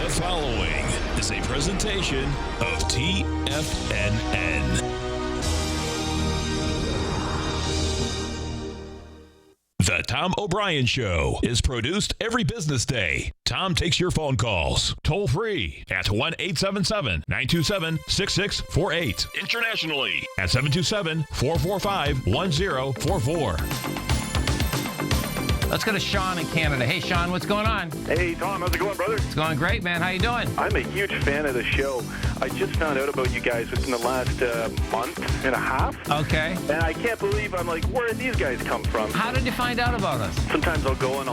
The following is a presentation of TFNN. The Tom O'Brien Show is produced every business day. Tom takes your phone calls toll free at 1-877-927-6648. Internationally at 727-445-1044. Let's go to Sean in Canada. Hey, Sean, what's going on? Hey, Tom, how's it going, brother? It's going great, man. How you doing? I'm a huge fan of the show. I just found out about you guys within the last month and a half. Okay. And I can't believe, I'm like, where did these guys come from? How did you find out about us? Sometimes I'll go in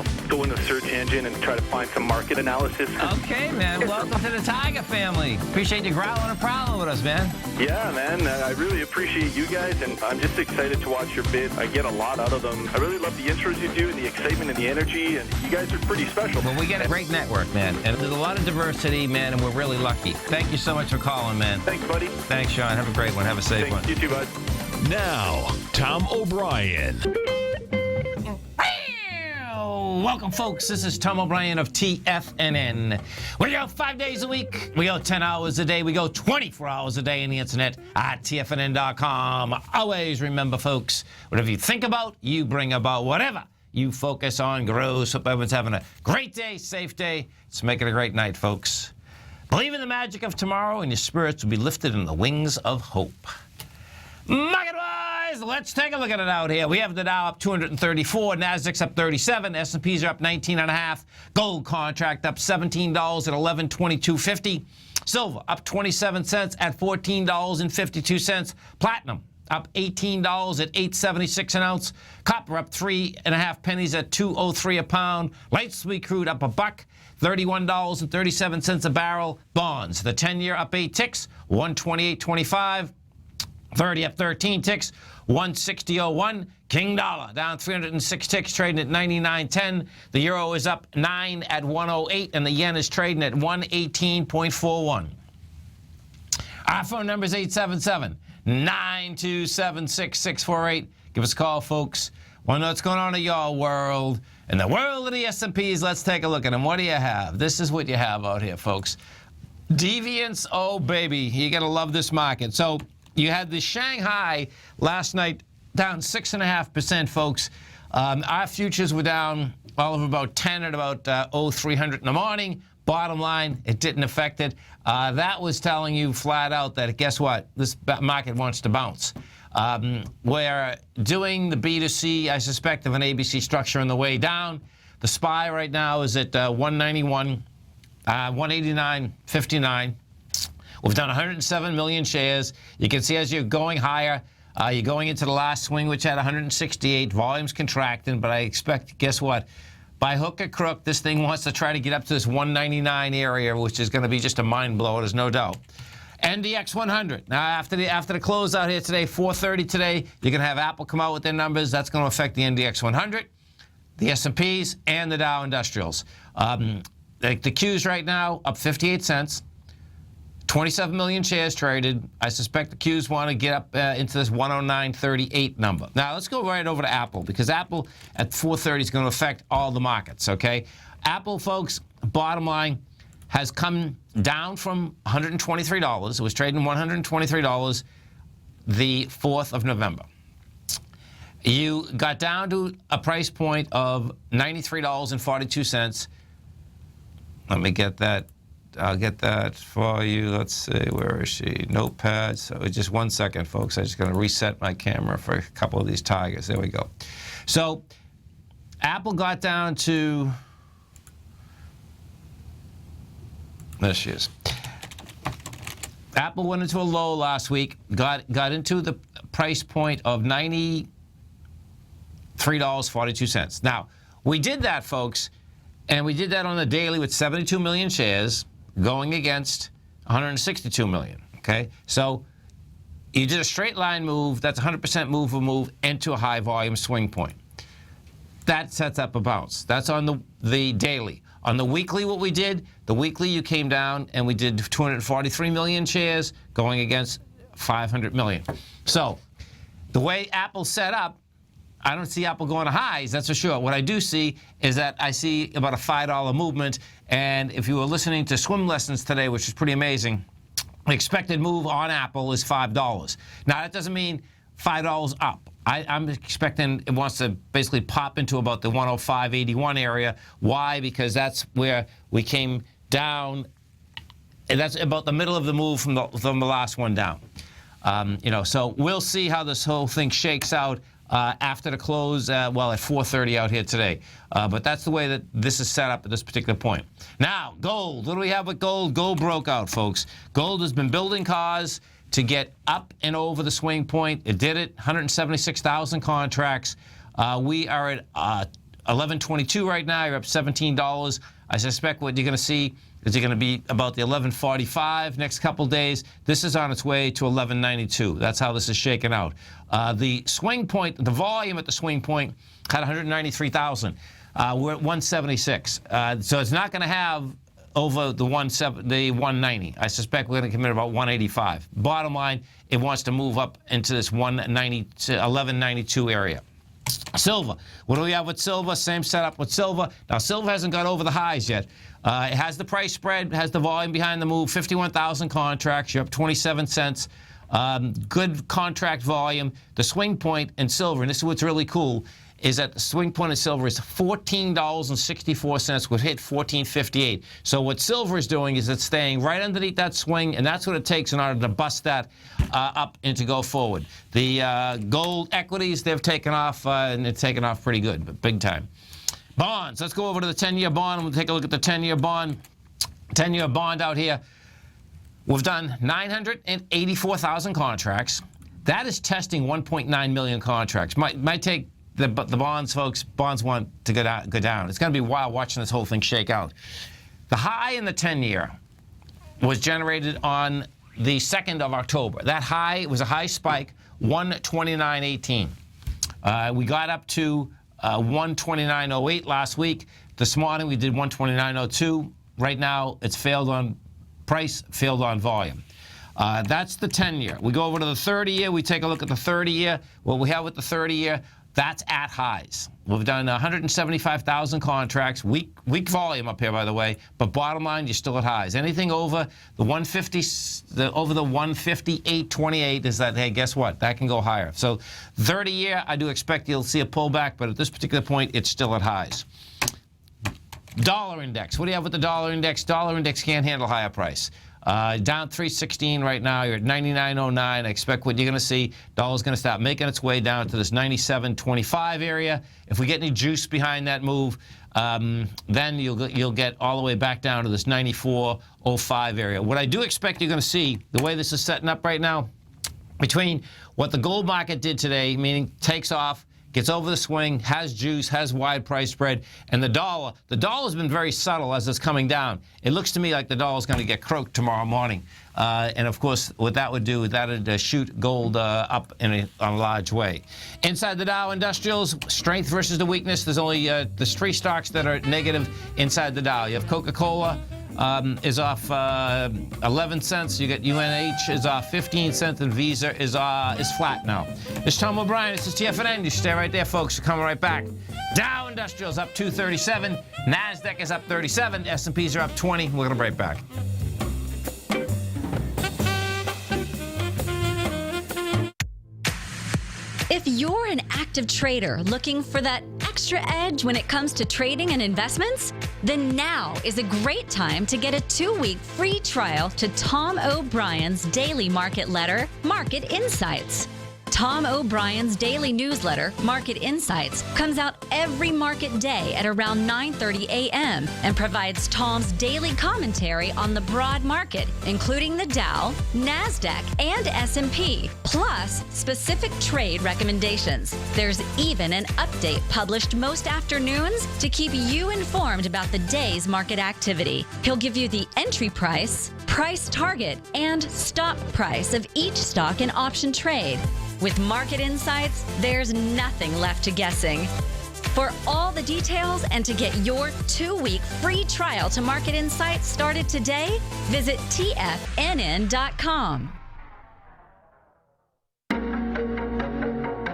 the search engine and try to find some market analysis. Okay, man. Welcome to the Tiger family. Appreciate you growling and prowling with us, man. Yeah, man. I really appreciate you guys, and I'm just excited to watch your bid. I get a lot out of them. I really love the intros you do and the excitement and the energy, and you guys are pretty special. Well, we got a great network, man, and there's a lot of diversity, man, and we're really lucky. Thank you so much for calling, man. Thanks, buddy. Thanks, Sean. Have a great one. Have a safe one. You too, bud. Now, Tom O'Brien. Welcome, folks. This is Tom O'Brien of TFNN. We go 5 days a week. We go 10 hours a day. We go 24 hours a day on the internet at TFNN.com. Always remember, folks, whatever you think about, you bring about. Whatever you focus on grows. Hope everyone's having a great day, safe day. Let's make it a great night, folks. Believe in the magic of tomorrow, and your spirits will be lifted in the wings of hope. Market-wise, let's take a look at it out here. We have the Dow up 234, Nasdaq's up 37, S&Ps are up 19.5, gold contract up $17 at $1122.50, silver up 27 cents at $14.52, platinum up $18 at $8.76 an ounce, copper up 3.5 pennies at $2.03 a pound, light sweet crude up $1, $31.37 a barrel, bonds, the 10-year up 8 ticks, 128.25. 30 up 13 ticks, 160.01. King dollar down 306 ticks, trading at 99.10. The euro is up 9 at 108, and the yen is trading at 118.41. Our phone number is 877-927-6648. Give us a call, folks. Want to know what's going on in your world? In the world of the S&Ps, let's take a look at them. What do you have? This is what you have out here, folks. Deviance, oh, baby. You got to love this market. So you had the Shanghai last night down 6.5%, folks. Our futures were down all of about 10 at about 0300 in the morning. Bottom line, it didn't affect it. That was telling you flat out that, guess what? This market wants to bounce. We're doing the B2C, I suspect, of an ABC structure on the way down. The SPY right now is at 191, 189.59. We've done 107 million shares. You can see as you're going higher, you're going into the last swing, which had 168. Volume's contracting, but I expect, guess what? By hook or crook, this thing wants to try to get up to this 199 area, which is going to be just a mind blower, there's no doubt. NDX 100. Now, after the close out here today, 4:30 today, you're going to have Apple come out with their numbers. That's going to affect the NDX 100, the S&Ps, and the Dow Industrials. The Qs right now up 58 cents. 27 million shares traded. I suspect the Qs want to get up into this 109.38 number. Now, let's go right over to Apple, because Apple at 4:30 is going to affect all the markets, okay? Apple, folks, bottom line, has come down from $123. It was trading $123 the 4th of November. You got down to a price point of $93.42. Let me get that. I'll get that for you. Let's see, where is she? Notepad. So just 1 second, folks. I'm just going to reset my camera for a couple of these tigers. There we go. So Apple got down to, there she is. Apple went into a low last week, got into the price point of $93.42. Now, we did that, folks, and we did that on the daily with 72 million shares, going against 162 million, okay? So you did a straight line move, that's 100% move into a high volume swing point. That sets up a bounce. That's on the daily. On the weekly, what we did, the weekly you came down and we did 243 million shares going against 500 million. So the way Apple's set up, I don't see Apple going to highs, that's for sure. What I do see is that I see about a $5 movement. And if you were listening to swim lessons today, which is pretty amazing, the expected move on Apple is $5. Now, that doesn't mean $5 up. I'm expecting it wants to basically pop into about the 105.81 area. Why? Because that's where we came down. And that's about the middle of the move from the last one down. So we'll see how this whole thing shakes out after the close, at 4:30 out here today. But that's the way that this is set up at this particular point. Now, gold. What do we have with gold? Gold broke out, folks. Gold has been building cause to get up and over the swing point. It did it, 176,000 contracts. We are at 1122 right now. You're up $17. I suspect what you're going to see is you're going to be about the 1145 next couple days. This is on its way to 1192. That's how this is shaking out. The swing point, the volume at the swing point had 193,000. We're at 176. So it's not going to have over the 190. I suspect we're going to come in about 185. Bottom line, it wants to move up into this 190 to 1192 area. Silver. What do we have with silver? Same setup with silver. Now, silver hasn't got over the highs yet. It has the price spread, has the volume behind the move, 51,000 contracts. You're up 27 cents. Good contract volume. The swing point in silver, and this is what's really cool, is that the swing point in silver is $14.64, would hit $14.58. So what silver is doing is it's staying right underneath that swing, and that's what it takes in order to bust that up and to go forward. The gold equities, they've taken off, and it's taken off pretty good, but big time. Bonds. Let's go over to the 10-year bond, and we'll take a look at the 10-year bond. 10-year bond out here. We've done 984,000 contracts. That is testing 1.9 million contracts. Might take the bonds, folks. Bonds want to go down. It's going to be wild watching this whole thing shake out. The high in the 10-year was generated on the 2nd of October. That high was a high spike, 129.18. We got up to 129.08 last week. This morning we did 129.02. Right now it's failed on price, failed on volume. That's the 10-year. We go over to the 30-year. We take a look at the 30-year. What we have with the 30-year, that's at highs. We've done 175,000 contracts, weak volume up here, by the way. But bottom line, you're still at highs. Anything over the 150, over the 158.28 is that, hey, guess what? That can go higher. So 30-year, I do expect you'll see a pullback, but at this particular point, it's still at highs. Dollar index. What do you have with the dollar index? Dollar index can't handle higher price. Down 316 right now. You're at 99.09. I expect what you're going to see, dollar's going to start making its way down to this 97.25 area. If we get any juice behind that move, then you'll get all the way back down to this 94.05 area. What I do expect you're going to see, the way this is setting up right now, between what the gold market did today, meaning takes off, gets over the swing, has juice, has wide price spread, and the dollar's been very subtle as it's coming down. It looks to me like the dollar's going to get croaked tomorrow morning. And of course, what that would do, that would shoot gold up in a large way. Inside the Dow Industrials, strength versus the weakness. There's only there's 3 stocks that are negative inside the Dow. You have Coca-Cola, is off 11 cents. You get UNH is off 15 cents, and Visa is flat now. This is Tom O'Brien. This is TFNN. You stay right there, folks. We're coming right back. Dow Industrials up 237. NASDAQ is up 37. S&Ps are up 20. We're going to break back. If you're an active trader looking for that extra edge when it comes to trading and investments, then now is a great time to get a 2-week free trial to Tom O'Brien's daily market letter, Market Insights. Tom O'Brien's daily newsletter, Market Insights, comes out every market day at around 9:30 a.m. and provides Tom's daily commentary on the broad market, including the Dow, NASDAQ, and S&P, plus specific trade recommendations. There's even an update published most afternoons to keep you informed about the day's market activity. He'll give you the entry price, price target, and stop price of each stock in option trade. With Market Insights, there's nothing left to guessing. For all the details and to get your 2-week free trial to Market Insights started today, visit TFNN.com.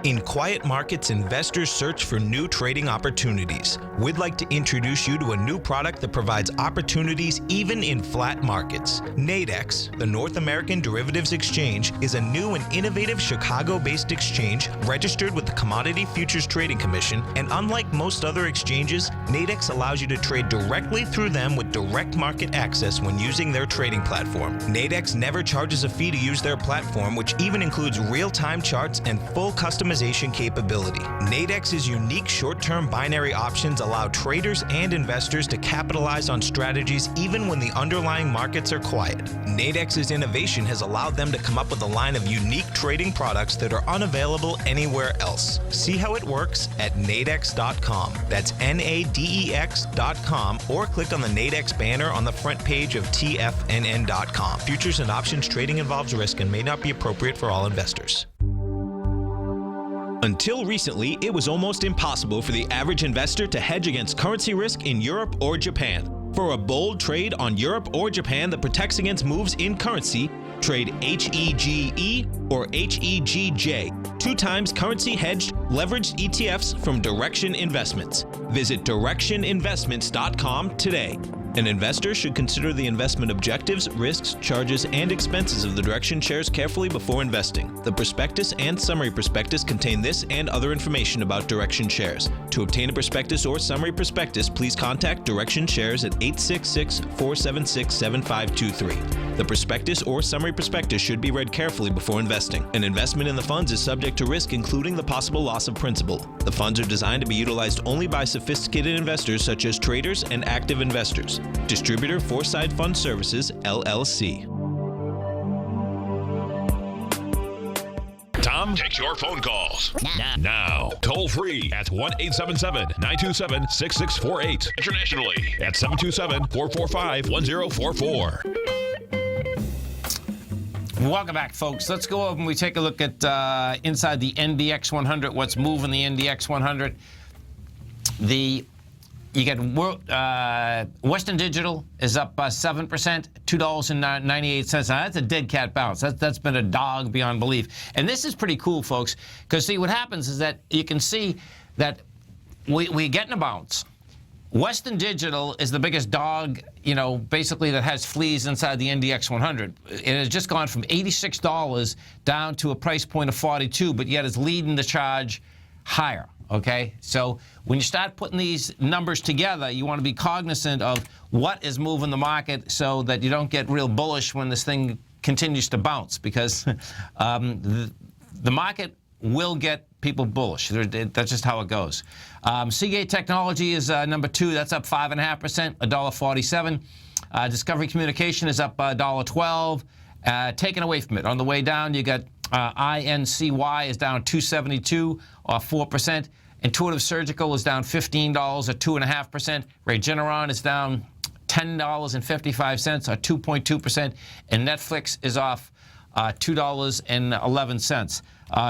In quiet markets, investors search for new trading opportunities. We'd like to introduce you to a new product that provides opportunities even in flat markets. Nadex, the North American Derivatives Exchange, is a new and innovative Chicago-based exchange registered with the Commodity Futures Trading Commission, and unlike most other exchanges, Nadex allows you to trade directly through them with direct market access when using their trading platform. Nadex never charges a fee to use their platform, which even includes real-time charts and full customization capability. Nadex's unique short-term binary options allow traders and investors to capitalize on strategies even when the underlying markets are quiet. Nadex's innovation has allowed them to come up with a line of unique trading products that are unavailable anywhere else. See how it works at nadex.com. That's NADEX.com, or click on the Nadex banner on the front page of TFNN.com. Futures and options trading involves risk and may not be appropriate for all investors. Until recently, it was almost impossible for the average investor to hedge against currency risk in Europe or Japan. For a bold trade on Europe or Japan that protects against moves in currency, trade HEGE or HEGJ, 2 times currency hedged leveraged ETFs from Direction Investments. Visit directioninvestments.com today. An investor should consider the investment objectives, risks, charges, and expenses of the Direction shares carefully before investing. The prospectus and summary prospectus contain this and other information about Direction shares. To obtain a prospectus or summary prospectus, please contact Direction shares at 866-476-7523. The prospectus or summary prospectus should be read carefully before investing. An investment in the funds is subject to risk, including the possible loss of principal. The funds are designed to be utilized only by sophisticated investors such as traders and active investors. Distributor Foreside Fund Services, LLC. Tom takes your phone calls now. Toll free at 1-877-927-6648. Internationally at 727-445-1044. Welcome back, folks. Let's go over and we take a look at inside the NDX 100, what's moving the NDX 100. You get Western Digital is up 7%, $2.98. Now, that's a dead cat bounce. That's been a dog beyond belief. And this is pretty cool, folks, because see, what happens is that you can see that we're getting a bounce. Western Digital is the biggest dog, basically that has fleas inside the NDX 100. It has just gone from $86 down to a price point of $42, but yet it's leading the charge higher. Okay, so when you start putting these numbers together, you want to be cognizant of what is moving the market so that you don't get real bullish when this thing continues to bounce, because the market will get people bullish. That's just how it goes. Seagate Technology is number 2. That's up 5.5%, $1.47. Discovery Communication is up $1.12. Taken away from it, on the way down, you got INCY is down $2.72 or 4%. Intuitive Surgical is down $15 or 2.5%. Regeneron is down $10.55 or 2.2%. And Netflix is off $2.11.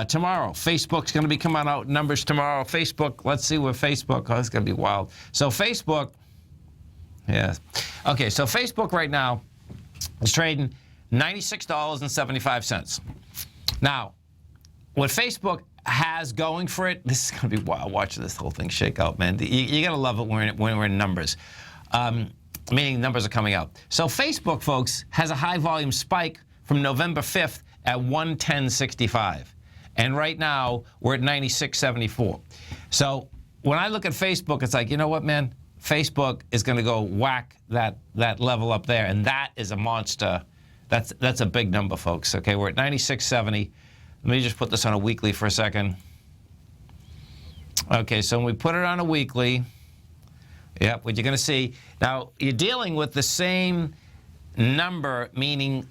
Tomorrow, Facebook's going to be coming out numbers tomorrow. Facebook, let's see where Facebook, it's going to be wild. So Facebook, yeah. Okay, so Facebook right now is trading $96.75. Now, what Facebook has going for it, this is going to be wild. Watch this whole thing shake out, man. You got to love it when we're in numbers, meaning numbers are coming out. So Facebook, folks, has a high volume spike from November 5th at 110.65. And right now, we're at 96.74. So when I look at Facebook, it's like, you know what, man? Facebook is going to go whack that level up there, and that is a monster. That's a big number, folks. Okay, we're at 96.70. Let me just put this on a weekly for a second. Okay, so when we put it on a weekly, yep, what you're going to see, now you're dealing with the same number, meaning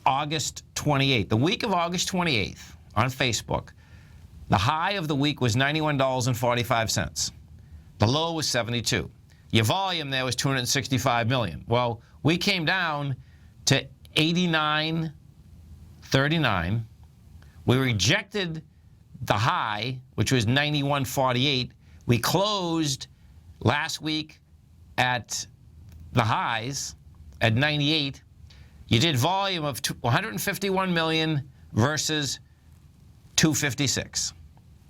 August 28th. The week of August 28th on Facebook, the high of the week was $91.45. The low was 72. Your volume there was 265 million. Well, we came down to 89.39. We rejected the high, which was 91.48. We closed last week at the highs at 98. You did volume of 151 million versus 256.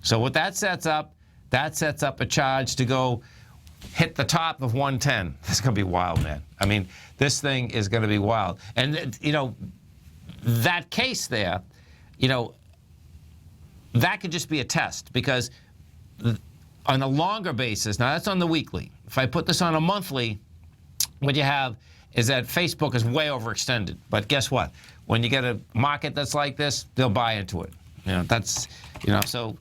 So what that sets up a charge to go hit the top of 110. It's going to be wild, man. I mean, this thing is going to be wild. And, you know, that case there, you know, that could just be a test, because on a longer basis, now that's on the weekly. If I put this on a monthly, what you have is that Facebook is way overextended. But guess what? When you get a market that's like this, they'll buy into it. You know, that's, you know, so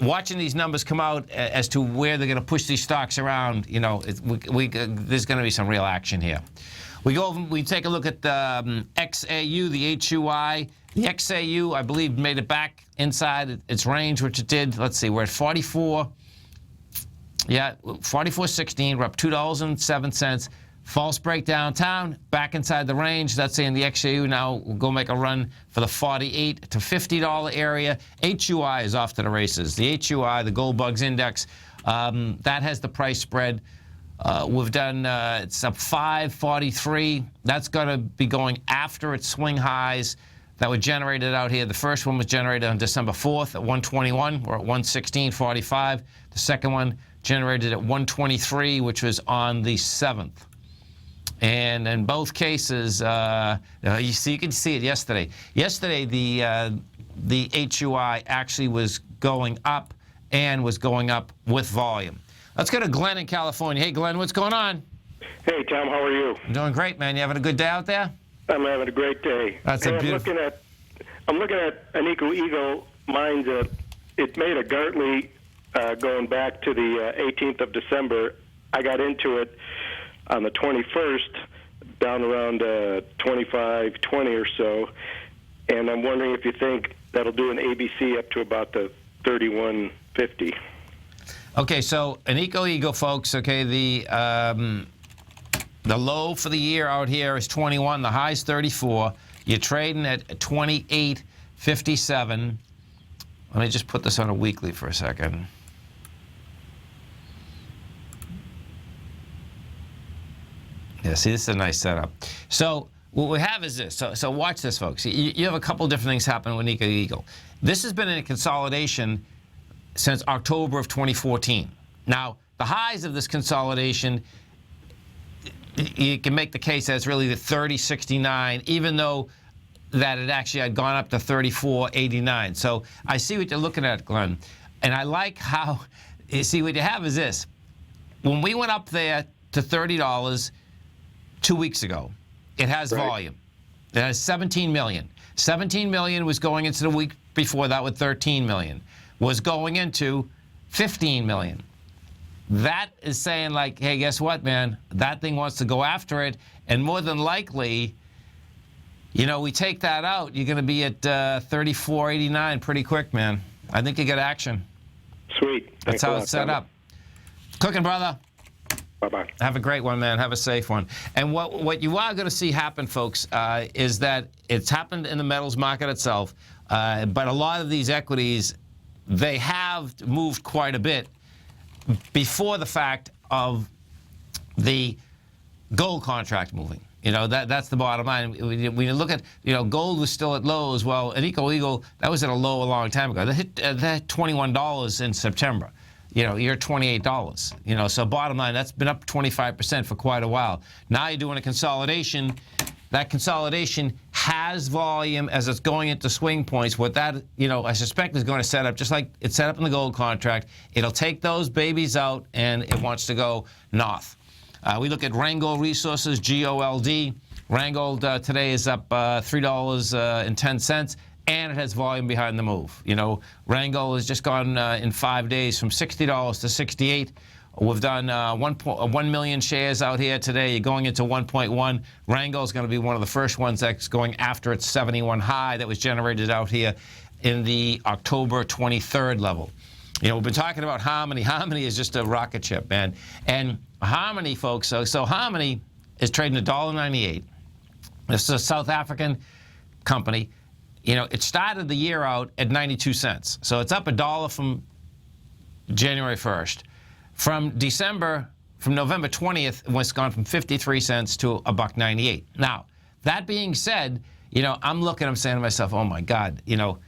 watching these numbers come out as to where they're going to push these stocks around, you know, there's going to be some real action here. We take a look at the XAU, the HUI. The XAU, I believe, made it back inside its range, which it did. Let's see, we're at 44. Yeah, 44.16. We're up $2.07. False break downtown, back inside the range. That's saying the XAU now will go make a run for the $48 to $50 area. HUI is off to the races. The HUI, the Gold Bugs Index, that has the price spread. We've done, it's up 543. That's going to be going after its swing highs that were generated out here. The first one was generated on December 4th at 121. We're at 116.45. The second one generated at 123, which was on the 7th. And in both cases, you can see it yesterday. Yesterday, the HUI actually was going up and was going up with volume. Let's go to Glenn in California. Hey, Glenn, what's going on? Hey, Tom, how are you? I'm doing great, man. You having a good day out there? I'm having a great day. That's hey, a beautiful. I'm looking at Anico Eagle mines. It made a Gartley going back to the 18th of December. I got into it on the 21st, down around 25.20 or so, and I'm wondering if you think that'll do an ABC up to about the 31.50. Okay, so Anico Eagle, folks. Okay, the low for the year out here is 21. The high is 34. You're trading at 28.57. Let me just put this on a weekly for a second. Yeah, see, this is a nice setup. So what we have is this. So watch this, folks. You have a couple different things happening with Anico Eagle. This has been in a consolidation since October of 2014. Now, the highs of this consolidation, you can make the case that it's really the 30.69, even though that it actually had gone up to 34.89. So I see what you're looking at, Glenn. And I like how, you see, what you have is this. When we went up there to $30 2 weeks ago, it has volume. It has 17 million. 17 million was going into the week before that with 13 million. Was going into 15 million. That is saying, like, hey, guess what, man? That thing wants to go after it, and more than likely, you know, we take that out, you're going to be at 34.89 pretty quick, man. I think you get action. Sweet. That's how it's set up. Cooking, brother. Bye-bye. Have a great one, man. Have a safe one. And what you are going to see happen, folks, is that it's happened in the metals market itself, but a lot of these equities, they have moved quite a bit before the fact of the gold contract moving. You know, that's the bottom line. When you look at, you know, gold was still at lows. Well, Anico Eagle, that was at a low a long time ago. They hit $21 in September. You know, you're at $28. You know, so bottom line, that's been up 25% for quite a while. Now you're doing a consolidation. That consolidation has volume as it's going into swing points. What that, you know, I suspect is going to set up, just like it's set up in the gold contract. It'll take those babies out, and it wants to go north. We look at Rheingold Resources, GOLD. Rheingold today is up $3.10, and it has volume behind the move. You know, Rheingold has just gone in 5 days from $60 to $68. We've done 1 million shares out here today. You're going into 1.1. Rheingold is going to be one of the first ones that's going after its 71 high that was generated out here in the October 23rd level. You know, we've been talking about Harmony. Harmony is just a rocket ship, man. And Harmony, folks, so Harmony is trading $1.98. This is a South African company. You know, it started the year out at 92 cents. So it's up $1 from January 1st. From November 20th, it's gone from 53 cents to $1.98. Now, that being said, you know, I'm saying to myself, oh my God, you know,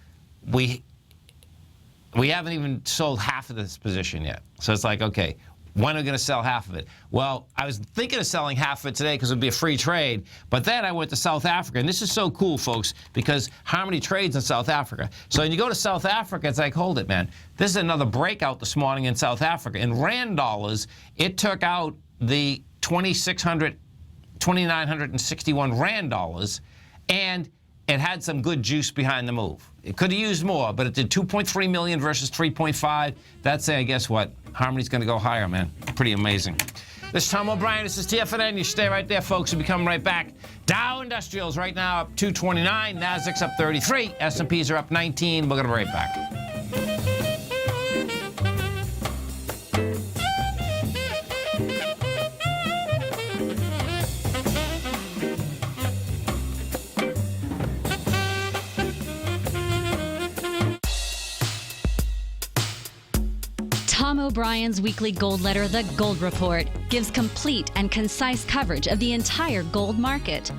we haven't even sold half of this position yet. So it's like, okay, when are we going to sell half of it? Well, I was thinking of selling half of it today because it would be a free trade. But then I went to South Africa. And this is so cool, folks, because Harmony trades in South Africa. So when you go to South Africa, it's like, hold it, man. This is another breakout this morning in South Africa. In Rand dollars, it took out the 2,961 Rand dollars, and it had some good juice behind the move. It could have used more, but it did 2.3 million versus 3.5. That's saying, guess what? Harmony's going to go higher, man. Pretty amazing. This is Tom O'Brien. This is TFNN. You stay right there, folks. We'll be coming right back. Dow Industrials right now up 229. Nasdaq's up 33. S&Ps are up 19. We're going to be right back. Tom O'Brien's weekly gold letter, The Gold Report, gives complete and concise coverage of the entire gold market.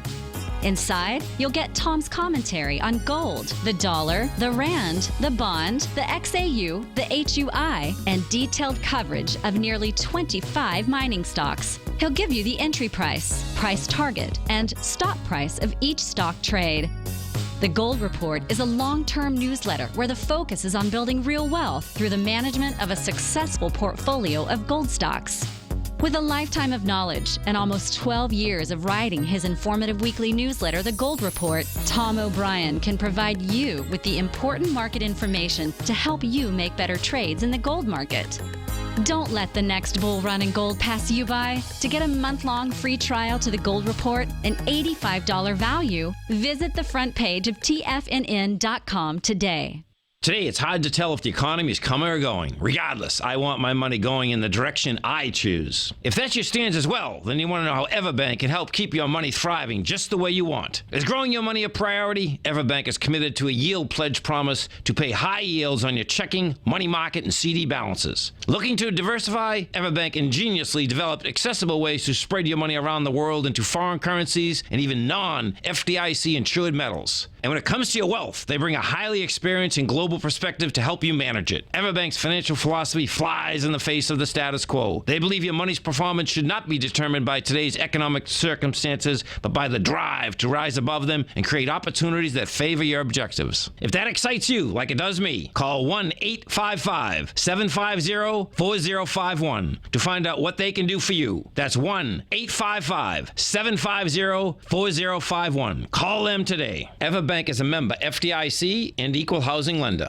Inside, you'll get Tom's commentary on gold, the dollar, the rand, the bond, the XAU, the HUI, and detailed coverage of nearly 25 mining stocks. He'll give you the entry price, price target, and stop price of each stock trade. The Gold Report is a long-term newsletter where the focus is on building real wealth through the management of a successful portfolio of gold stocks. With a lifetime of knowledge and almost 12 years of writing his informative weekly newsletter, The Gold Report, Tom O'Brien can provide you with the important market information to help you make better trades in the gold market. Don't let the next bull run in gold pass you by. To get a month-long free trial to The Gold Report, an $85 value, visit the front page of TFNN.com today. Today, it's hard to tell if the economy is coming or going. Regardless, I want my money going in the direction I choose. If that's your stance as well, then you want to know how Everbank can help keep your money thriving just the way you want. Is growing your money a priority? Everbank is committed to a yield pledge promise to pay high yields on your checking, money market, and CD balances. Looking to diversify? Everbank ingeniously developed accessible ways to spread your money around the world into foreign currencies and even non-FDIC insured metals. And when it comes to your wealth, they bring a highly experienced and global perspective to help you manage it. Everbank's financial philosophy flies in the face of the status quo. They believe your money's performance should not be determined by today's economic circumstances, but by the drive to rise above them and create opportunities that favor your objectives. If that excites you, like it does me, call 1-855-750-4051 to find out what they can do for you. That's 1-855-750-4051. Call them today. Everbank is a member FDIC and equal housing lender.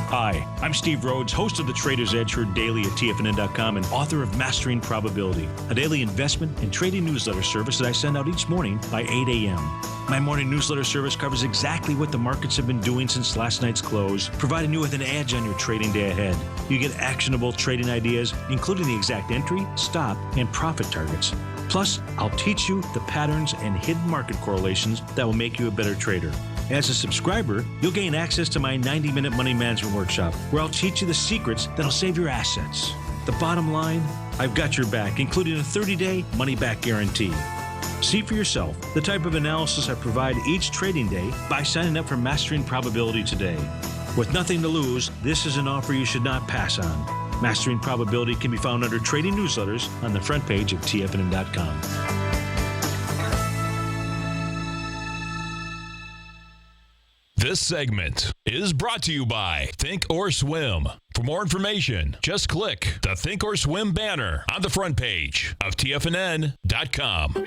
Hi, I'm Steve Rhodes, host of the Trader's Edge, heard daily at TFNN.com and author of Mastering Probability, a daily investment and trading newsletter service that I send out each morning by 8 a.m. My morning newsletter service covers exactly what the markets have been doing since last night's close, providing you with an edge on your trading day ahead. You get actionable trading ideas, including the exact entry, stop, and profit targets. Plus, I'll teach you the patterns and hidden market correlations that will make you a better trader. As a subscriber, you'll gain access to my 90-minute money management workshop, where I'll teach you the secrets that'll save your assets. The bottom line, I've got your back, including a 30-day money-back guarantee. See for yourself the type of analysis I provide each trading day by signing up for Mastering Probability today. With nothing to lose, this is an offer you should not pass on. Mastering Probability can be found under Trading Newsletters on the front page of TFNN.com. This segment is brought to you by Think or Swim. For more information, just click the Think or Swim banner on the front page of TFNN.com.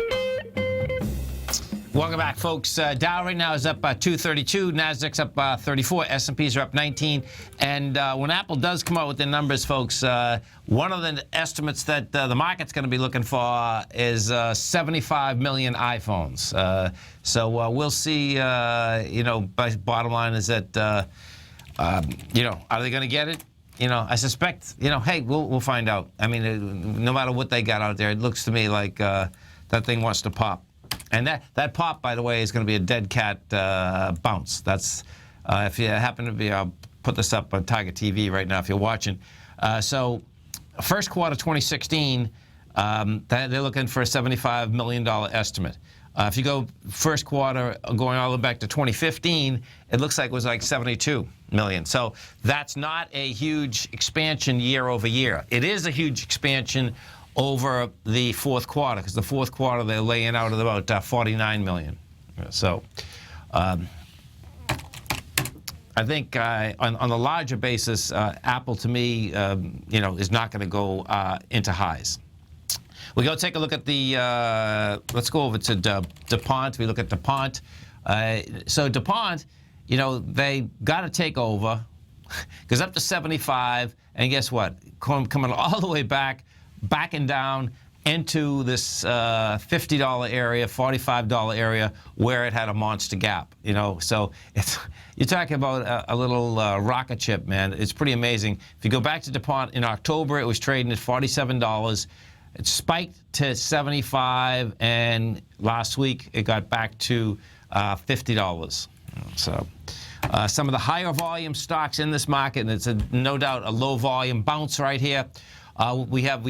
Welcome back, folks. Dow right now is up 232. Nasdaq's up 34. S&Ps are up 19. And when Apple does come out with their numbers, folks, one of the estimates that the market's going to be looking for is 75 million iPhones. So we'll see. Bottom line is that, are they going to get it? I suspect. Hey, we'll find out. I mean, no matter what they got out there, it looks to me like that thing wants to pop. And that pop, by the way, is going to be a dead cat bounce. That's if you happen to be, I'll put this up on Tiger TV right now if you're watching. So first quarter 2016, they're looking for a $75 million estimate. If you go first quarter going all the way back to 2015, it looks like it was like 72 million. So that's not a huge expansion year over year. It is a huge expansion over the fourth quarter, because the fourth quarter they're laying out at about 49 million. So I think on the larger basis, Apple to me, is not going to go into highs. We go take a look at the, let's go over to DuPont. We look at DuPont. So DuPont, they got to take over, goes up to 75, and guess what? Coming all the way backing down into this $50 area, $45 area where it had a monster gap. So you're talking about a little rocket ship, man. It's pretty amazing. If you go back to DuPont in October, it was trading at $47. It spiked to 75, and last week it got back to $50. So some of the higher volume stocks in this market, and it's no doubt a low volume bounce right here. We have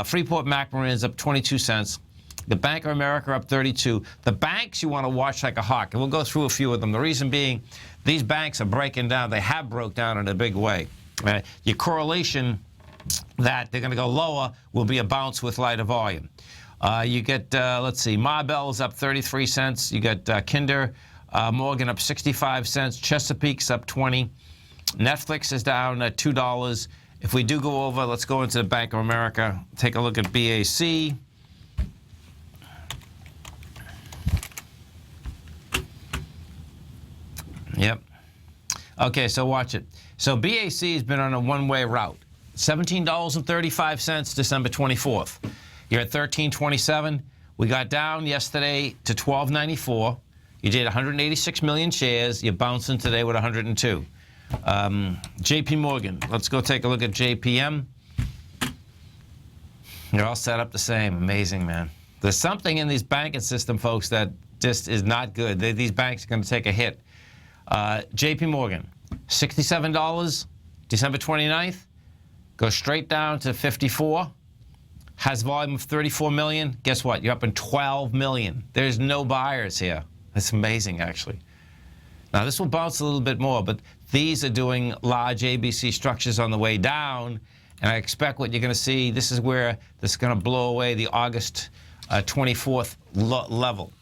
Freeport McMoRan up 22 cents. The Bank of America up 32. The banks you want to watch like a hawk, and we'll go through a few of them. The reason being, these banks are breaking down. They have broke down in a big way. Your correlation that they're going to go lower will be a bounce with lighter volume. You get, let's see, Marbell's up 33 cents. You got Kinder Morgan up 65 cents. Chesapeake's up 20. Netflix is down at $2. If we do go over, let's go into the Bank of America. Take a look at BAC. Yep. Okay, so watch it. So BAC has been on a one-way route. $17.35 December 24th. You're at $13.27. We got down yesterday to $12.94. You did 186 million shares. You're bouncing today with 102. JP Morgan. Let's go take a look at JPM. You're all set up the same. Amazing, man. There's something in these banking system, folks, that just is not good. These banks are going to take a hit. JP Morgan, $67 December 29th. Goes straight down to 54. Has volume of 34 million. Guess what? You're up in 12 million. There's no buyers here. That's amazing, actually. Now, this will bounce a little bit more, but these are doing large ABC structures on the way down, and I expect what you're going to see, this is where this is going to blow away the August 24th level.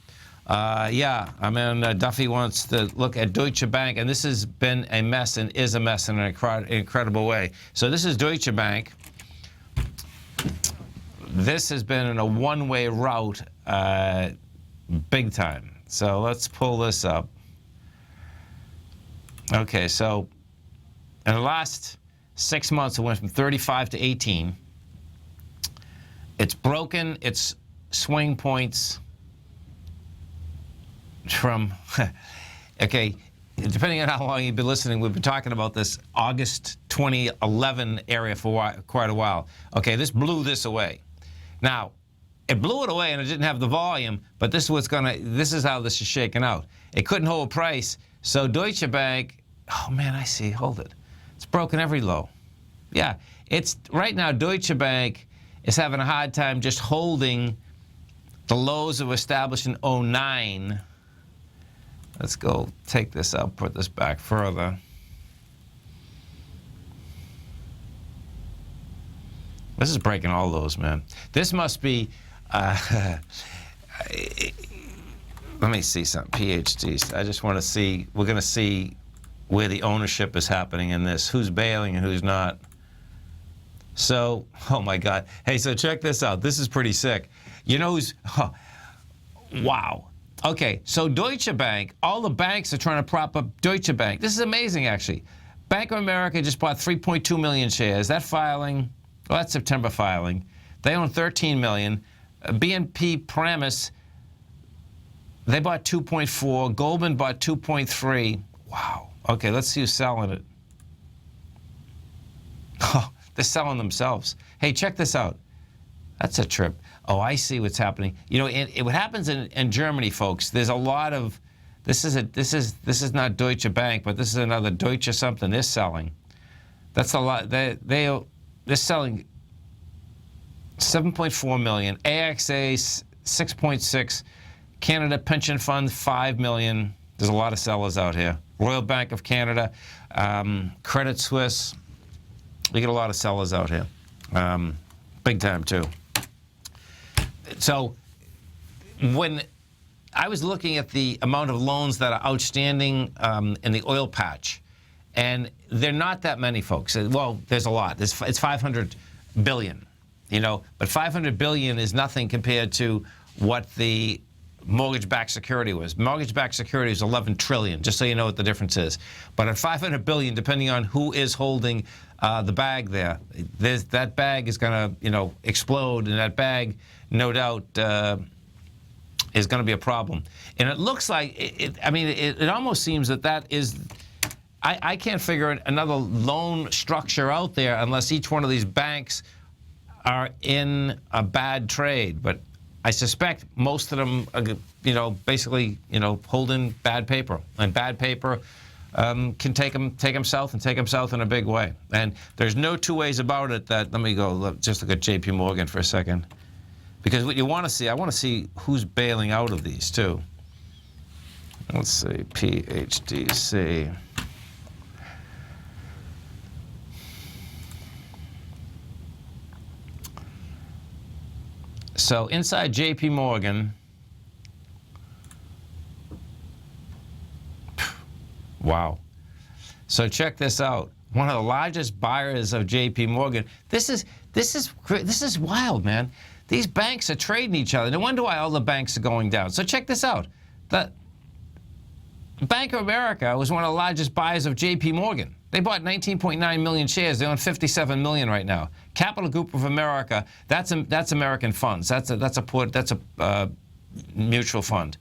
Duffy wants to look at Deutsche Bank, and this has been a mess and is a mess in an incredible way. So this is Deutsche Bank. This has been in a one-way route big time. So let's pull this up. Okay, so in the last 6 months, it went from 35 to 18. It's broken its swing points from, okay, depending on how long you've been listening, we've been talking about this August 2011 area for quite a while. Okay, this blew this away. Now, it blew it away and it didn't have the volume, but this is how this is shaking out. It couldn't hold price, so Deutsche Bank, oh man, I see, hold it. It's broken every low. Yeah, it's right now Deutsche Bank is having a hard time just holding the lows that were established in 2009. Let's go take this out, put this back further. This is breaking all those, man. This must be, let me see something, PhDs. I just want to see, we're going to see where the ownership is happening in this, who's bailing and who's not. So, oh my God. Hey, so check this out. This is pretty sick. You know who's, wow. Okay, so Deutsche Bank, all the banks are trying to prop up Deutsche Bank. This is amazing, actually. Bank of America just bought 3.2 million shares. That filing, well, that's September filing. They own 13 million. BNP Paribas, they bought 2.4. Goldman bought 2.3. Wow. Okay, let's see who's selling it. Oh, they're selling themselves. Hey, check this out. That's a trip. Oh, I see what's happening. You know, what happens in Germany, folks, there's a lot of, this is not Deutsche Bank, but this is another Deutsche something they're selling. That's a lot. They're selling 7.4 million. AXA 6.6. Canada Pension Fund, 5 million. There's a lot of sellers out here. Royal Bank of Canada, Credit Suisse. We get a lot of sellers out here. Big time, too. So when I was looking at the amount of loans that are outstanding in the oil patch, and they're not that many, folks. Well, there's a lot. It's 500 billion, you know, but 500 billion is nothing compared to what the mortgage-backed security was. Mortgage-backed security is 11 trillion, just so you know what the difference is. But at 500 billion, depending on who is holding the bag there, that bag is going to, you know, explode, and that bag, no doubt, is going to be a problem. And it looks like, it almost seems that is, I can't figure another loan structure out there unless each one of these banks are in a bad trade. But I suspect most of them are, you know, basically, you know, holding bad paper. And bad paper can take them south, and take them south in a big way. And there's no two ways about it that, let me go, just look at JP Morgan for a second. Because what you want to see, I want to see who's bailing out of these, too. Let's see, PHDC. So inside JP Morgan, wow. So check this out. One of the largest buyers of JP Morgan. This is wild, man. These banks are trading each other. No wonder why all the banks are going down. So check this out. The Bank of America was one of the largest buyers of JP Morgan. They bought 19.9 million shares. They own 57 million right now. Capital Group of America, that's American funds. That's a mutual fund.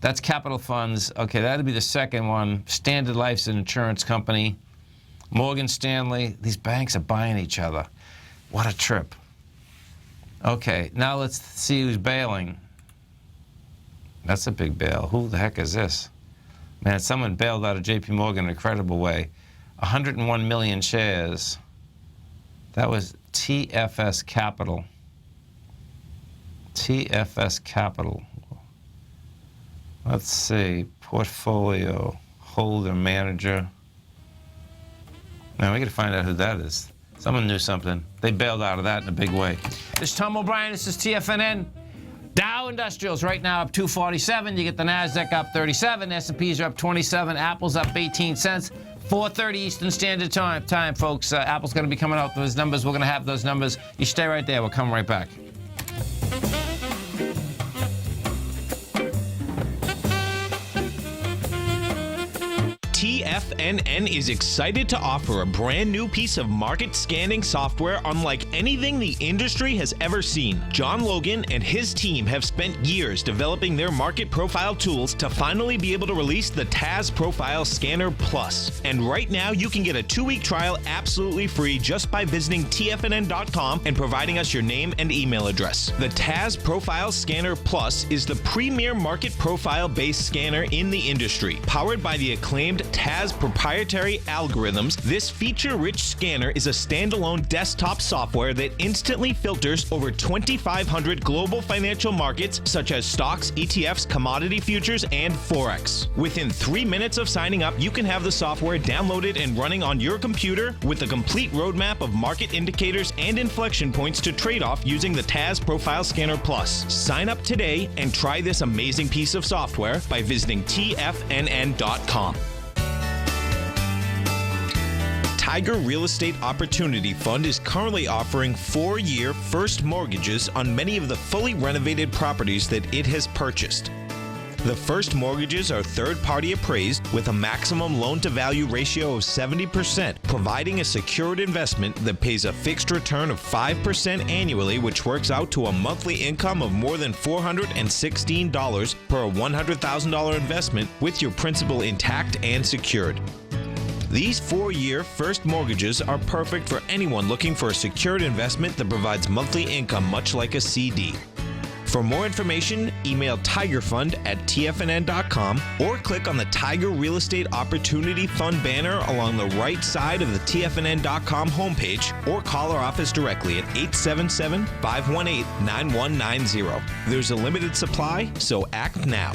That's Capital Funds. Okay, that'd be the second one. Standard Life's an insurance company. Morgan Stanley. These banks are buying each other. What a trip. Okay, now let's see who's bailing. That's a big bail. Who the heck is this? Man, someone bailed out of JP Morgan in a credible way. 101 million shares. That was TFS Capital. TFS Capital. Let's see. Portfolio holder manager. Now we got to find out who that is. Someone knew something. They bailed out of that in a big way. This is Tom O'Brien. This is TFNN. Dow Industrials right now up 247. You get the NASDAQ up 37. S&Ps are up 27. Apple's up 18 cents. 4:30 Eastern Standard Time, folks. Apple's going to be coming out with those numbers. We're going to have those numbers. You stay right there. We'll come right back. TFNN is excited to offer a brand new piece of market scanning software unlike anything the industry has ever seen. John Logan and his team have spent years developing their market profile tools to finally be able to release the TAS Profile Scanner Plus. And right now you can get a 2-week trial absolutely free just by visiting TFNN.com and providing us your name and email address. The TAS Profile Scanner Plus is the premier market profile-based scanner in the industry. Powered by the acclaimed TAS proprietary algorithms, this feature-rich scanner is a standalone desktop software that instantly filters over 2,500 global financial markets such as stocks, ETFs, commodity futures, and Forex. Within 3 minutes of signing up, you can have the software downloaded and running on your computer with a complete roadmap of market indicators and inflection points to trade off using the TAS Profile Scanner Plus. Sign up today and try this amazing piece of software by visiting TFNN.com. Tiger Real Estate Opportunity Fund is currently offering 4-year first mortgages on many of the fully renovated properties that it has purchased. The first mortgages are third-party appraised with a maximum loan-to-value ratio of 70%, providing a secured investment that pays a fixed return of 5% annually, which works out to a monthly income of more than $416 per $100,000 investment with your principal intact and secured. These 4-year first mortgages are perfect for anyone looking for a secured investment that provides monthly income much like a CD. For more information, email tigerfund@tfnn.com or click on the Tiger Real Estate Opportunity Fund banner along the right side of the tfnn.com homepage, or call our office directly at 877-518-9190. There's a limited supply, so act now.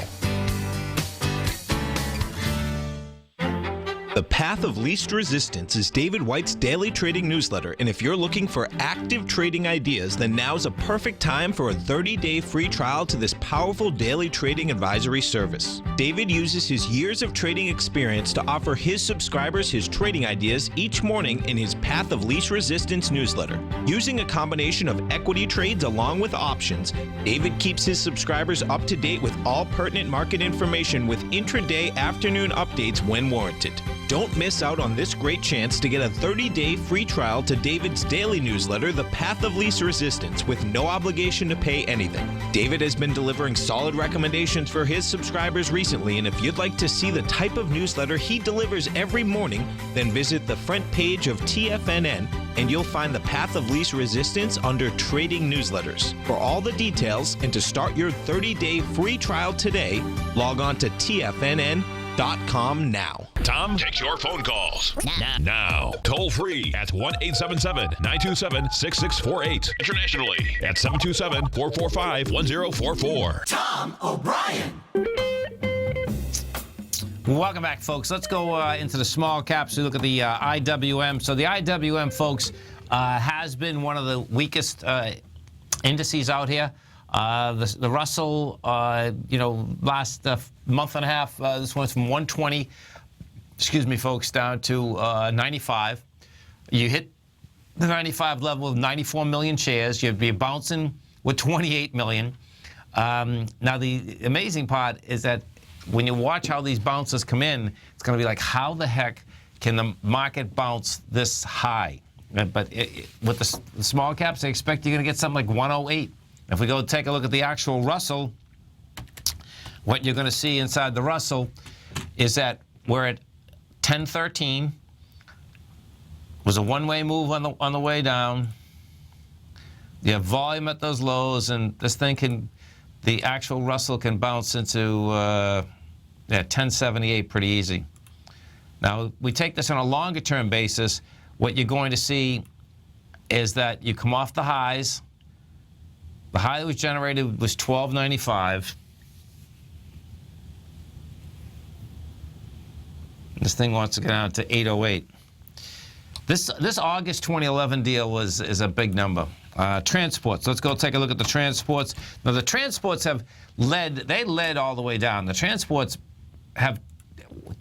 The Path of Least Resistance is David White's daily trading newsletter, and if you're looking for active trading ideas, then now's a perfect time for a 30-day free trial to this powerful daily trading advisory service. David uses his years of trading experience to offer his subscribers his trading ideas each morning in his Path of Least Resistance newsletter. Using a combination of equity trades along with options, David keeps his subscribers up to date with all pertinent market information with intraday afternoon updates when warranted. Don't miss out on this great chance to get a 30-day free trial to David's daily newsletter, The Path of Least Resistance, with no obligation to pay anything. David has been delivering solid recommendations for his subscribers recently, and if you'd like to see the type of newsletter he delivers every morning, then visit the front page of TFNN, and you'll find The Path of Least Resistance under Trading Newsletters. For all the details and to start your 30-day free trial today, log on to TFNN.com now. Tom takes your phone calls now. Toll free at 1-877-927-6648. Internationally at 727-445-1044. Tom O'Brien. Welcome back, folks. Let's go into the small caps. We look at the IWM. So the IWM, folks, has been one of the weakest indices out here. The Russell, last month and a half, this went from 120, folks, down to 95. You hit the 95 level of 94 million shares. You'd be bouncing with 28 million. Now, the amazing part is that when you watch how these bounces come in, it's going to be like, how the heck can the market bounce this high? But with the small caps, they expect you're going to get something like 108. If we go take a look at the actual Russell, what you're going to see inside the Russell is that we're at 1013. Was a one-way move on the way down. You have volume at those lows, and this thing the actual Russell can bounce into 1078 pretty easy. Now, we take this on a longer-term basis. What you're going to see is that you come off the highs. The high that was generated was 1295. This thing wants to get down to 808. This August 2011 deal is a big number. Transports. Let's go take a look at the transports. Now, the transports have led all the way down. The transports have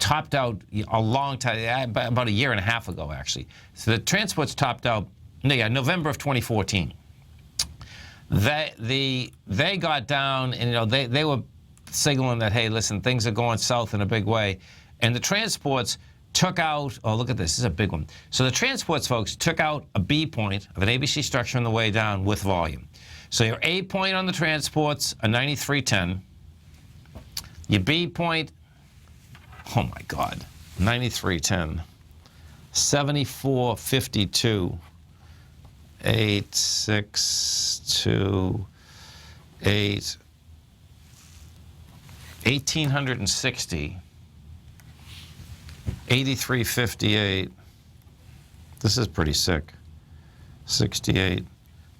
topped out a long time, about a year and a half ago, actually. So the transports topped out, November of 2014. They got down, and they were signaling that, hey, listen, things are going south in a big way. And the transports took out, oh, look at this is a big one. So the transports, folks, took out a B point of an ABC structure on the way down with volume. So your A point on the transports, a 93.10. Your B point, oh my God, 93.10. 74.52. 862. 1860. 83.58. This is pretty sick. 68.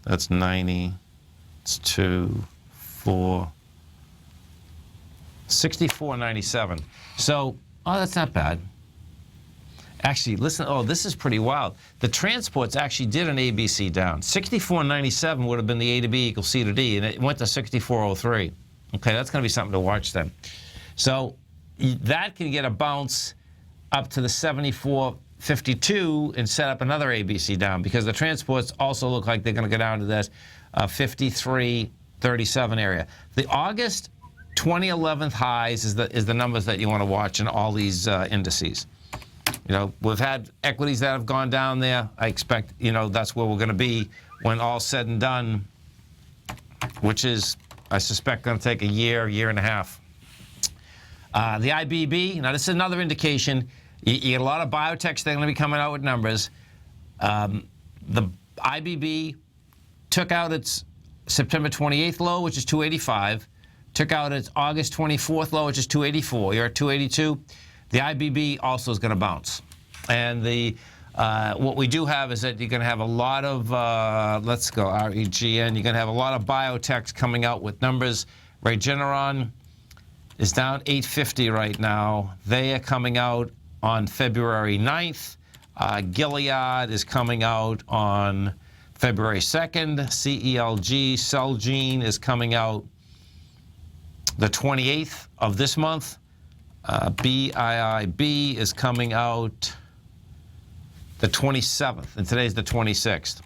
That's 90. It's 2, 4. 64.97. So, that's not bad. Actually, listen, this is pretty wild. The transports actually did an ABC down. 64.97 would have been the A to B equals C to D, and it went to 64.03. Okay, that's going to be something to watch then. So that can get a bounce up to the 74.52 and set up another ABC down, because the transports also look like they're going to go down to this 53.37 area. The August 2011 highs is the numbers that you want to watch in all these indices. We've had equities that have gone down there. I expect, that's where we're going to be when all's said and done, which is, I suspect, going to take a year and a half. The IBB, now this is another indication. You get a lot of biotechs that are going to be coming out with numbers. The IBB took out its September 28th low, which is 285. Took out its August 24th low, which is 284. You're at 282. The IBB also is going to bounce. And the what we do have is that you're going to have a lot of, let's go, REGN. You're going to have a lot of biotechs coming out with numbers. Regeneron is down 850 right now. They are coming out on February 9th. Gilead is coming out on February 2nd. CELG, Celgene is coming out the 28th of this month. BIIB is coming out the 27th, and today's the 26th.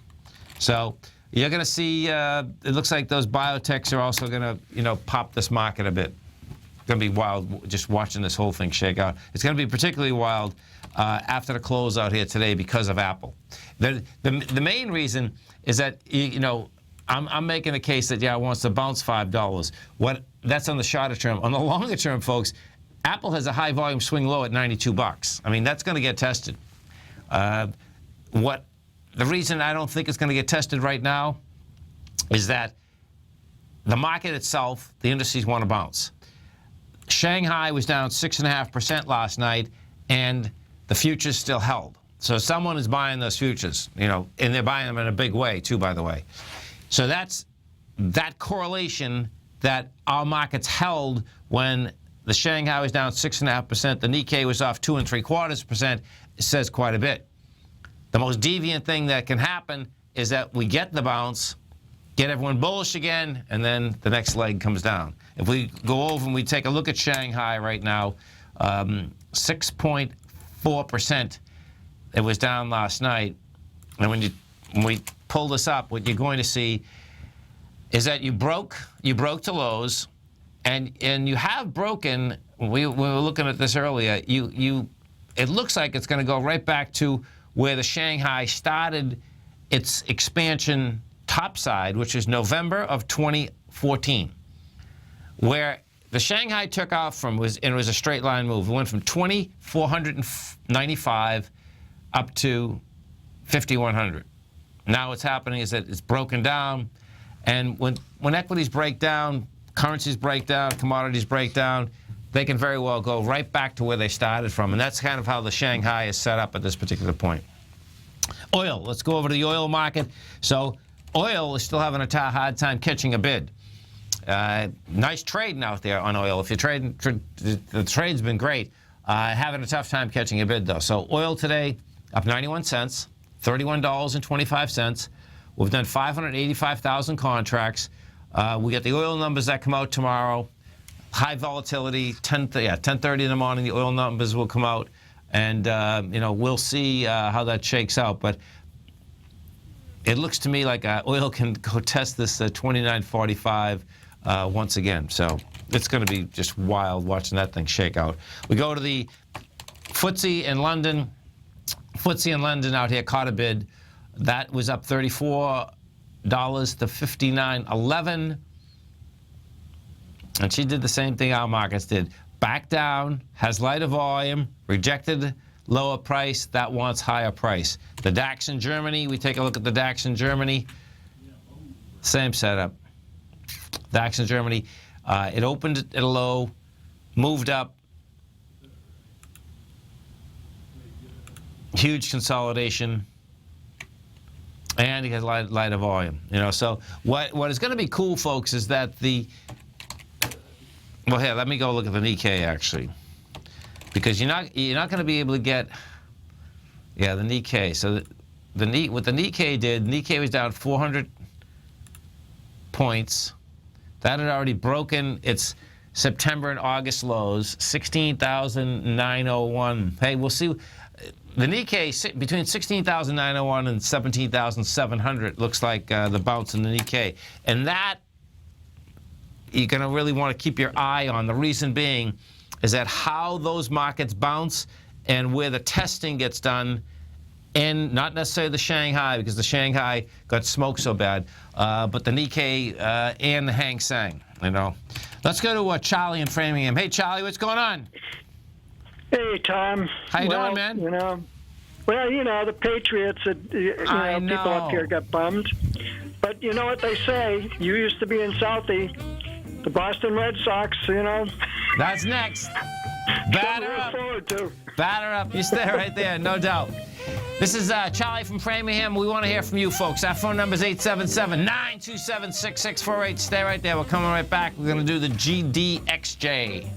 So you're going to see, it looks like those biotechs are also going to, pop this market a bit. It's going to be wild just watching this whole thing shake out. It's going to be particularly wild after the close out here today because of Apple. The main reason is that, I'm making a case that, it wants to bounce $5. That's on the shorter term. On the longer term, folks, Apple has a high volume swing low at $92. I mean, that's going to get tested. The reason I don't think it's going to get tested right now is that the market itself, the indices want to bounce. Shanghai was down 6.5% last night, and the futures still held. So someone is buying those futures, and they're buying them in a big way too, by the way. So that's that correlation that our markets held when the Shanghai was down 6.5%, the Nikkei was off 2.75%. It says quite a bit. The most deviant thing that can happen is that we get the bounce, get everyone bullish again, and then the next leg comes down. If we go over and we take a look at Shanghai right now, 6.4%. It was down last night. And when we pull this up, what you're going to see is that you broke to lows, and you have broken. We were looking at this earlier. It looks like it's going to go right back to where the Shanghai started its expansion topside, which is November of 2014, where the Shanghai took off from, it was a straight line move. It went from 2,495 up to 5,100. Now what's happening is that it's broken down, and when equities break down, currencies break down, commodities break down, they can very well go right back to where they started from, and that's kind of how the Shanghai is set up at this particular point. Oil, let's go over to the oil market. So oil is still having a hard time catching a bid. Nice trading out there on oil. If you're trading, the trade's been great. Having a tough time catching a bid, though. So oil today up 91 cents, $31.25. We've done 585,000 contracts. We get the oil numbers that come out tomorrow. High volatility, 10:30 in the morning, the oil numbers will come out, and we'll see how that shakes out. But it looks to me like oil can go test this 29.45 once again. So it's going to be just wild watching that thing shake out. We go to the FTSE in London. FTSE in London out here caught a bid. That was up $34 to 59.11. And she did the same thing our markets did. Back down, has lighter volume, rejected lower price, that wants higher price. The DAX in Germany, we take a look at the DAX in Germany. Same setup. DAX in Germany, it opened at a low, moved up. Huge consolidation. And it has lighter volume. So what is going to be cool, folks, is that well, here, let me go look at the Nikkei, actually, because you're not going to be able to get, the Nikkei. So what the Nikkei did, Nikkei was down 400 points. That had already broken its September and August lows, 16,901. Hey, we'll see. The Nikkei, between 16,901 and 17,700, looks like the bounce in the Nikkei. And that you're going to really want to keep your eye on. The reason being is that how those markets bounce and where the testing gets done, and not necessarily the Shanghai, because the Shanghai got smoked so bad, but the Nikkei and the Hang Seng. Let's go to Charlie in Framingham. Hey, Charlie, what's going on? Hey, Tom. How you doing, man? The Patriots, people up here got bummed. but you know what they say. You used to be in Southie. The Boston Red Sox, That's next. Batter up. Forward to. Batter up. You stay right there, no doubt. This is Charlie from Framingham. We want to hear from you folks. Our phone number is 877-927-6648. Stay right there. We're coming right back. We're going to do the GDXJ.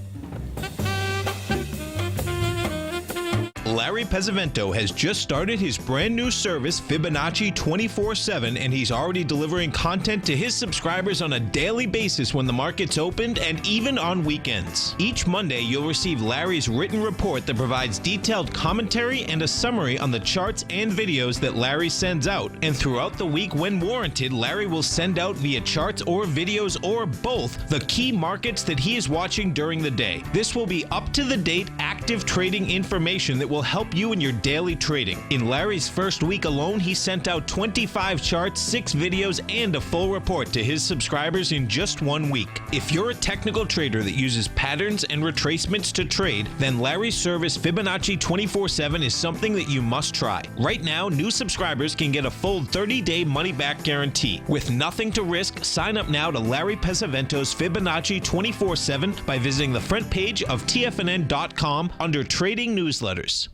Larry Pesavento has just started his brand new service, Fibonacci 24/7, and he's already delivering content to his subscribers on a daily basis when the market's opened and even on weekends. Each Monday, you'll receive Larry's written report that provides detailed commentary and a summary on the charts and videos that Larry sends out. And throughout the week, when warranted, Larry will send out via charts or videos or both the key markets that he is watching during the day. This will be up-to-the-date, active trading information that will help you in your daily trading. In Larry's first week alone, he sent out 25 charts, 6 videos, and a full report to his subscribers in just 1 week. If you're a technical trader that uses patterns and retracements to trade, then Larry's service Fibonacci 24/7 is something that you must try. Right now, new subscribers can get a full 30-day money-back guarantee. With nothing to risk, sign up now to Larry Pesavento's Fibonacci 24/7 by visiting the front page of TFNN.com under Trading Newsletters.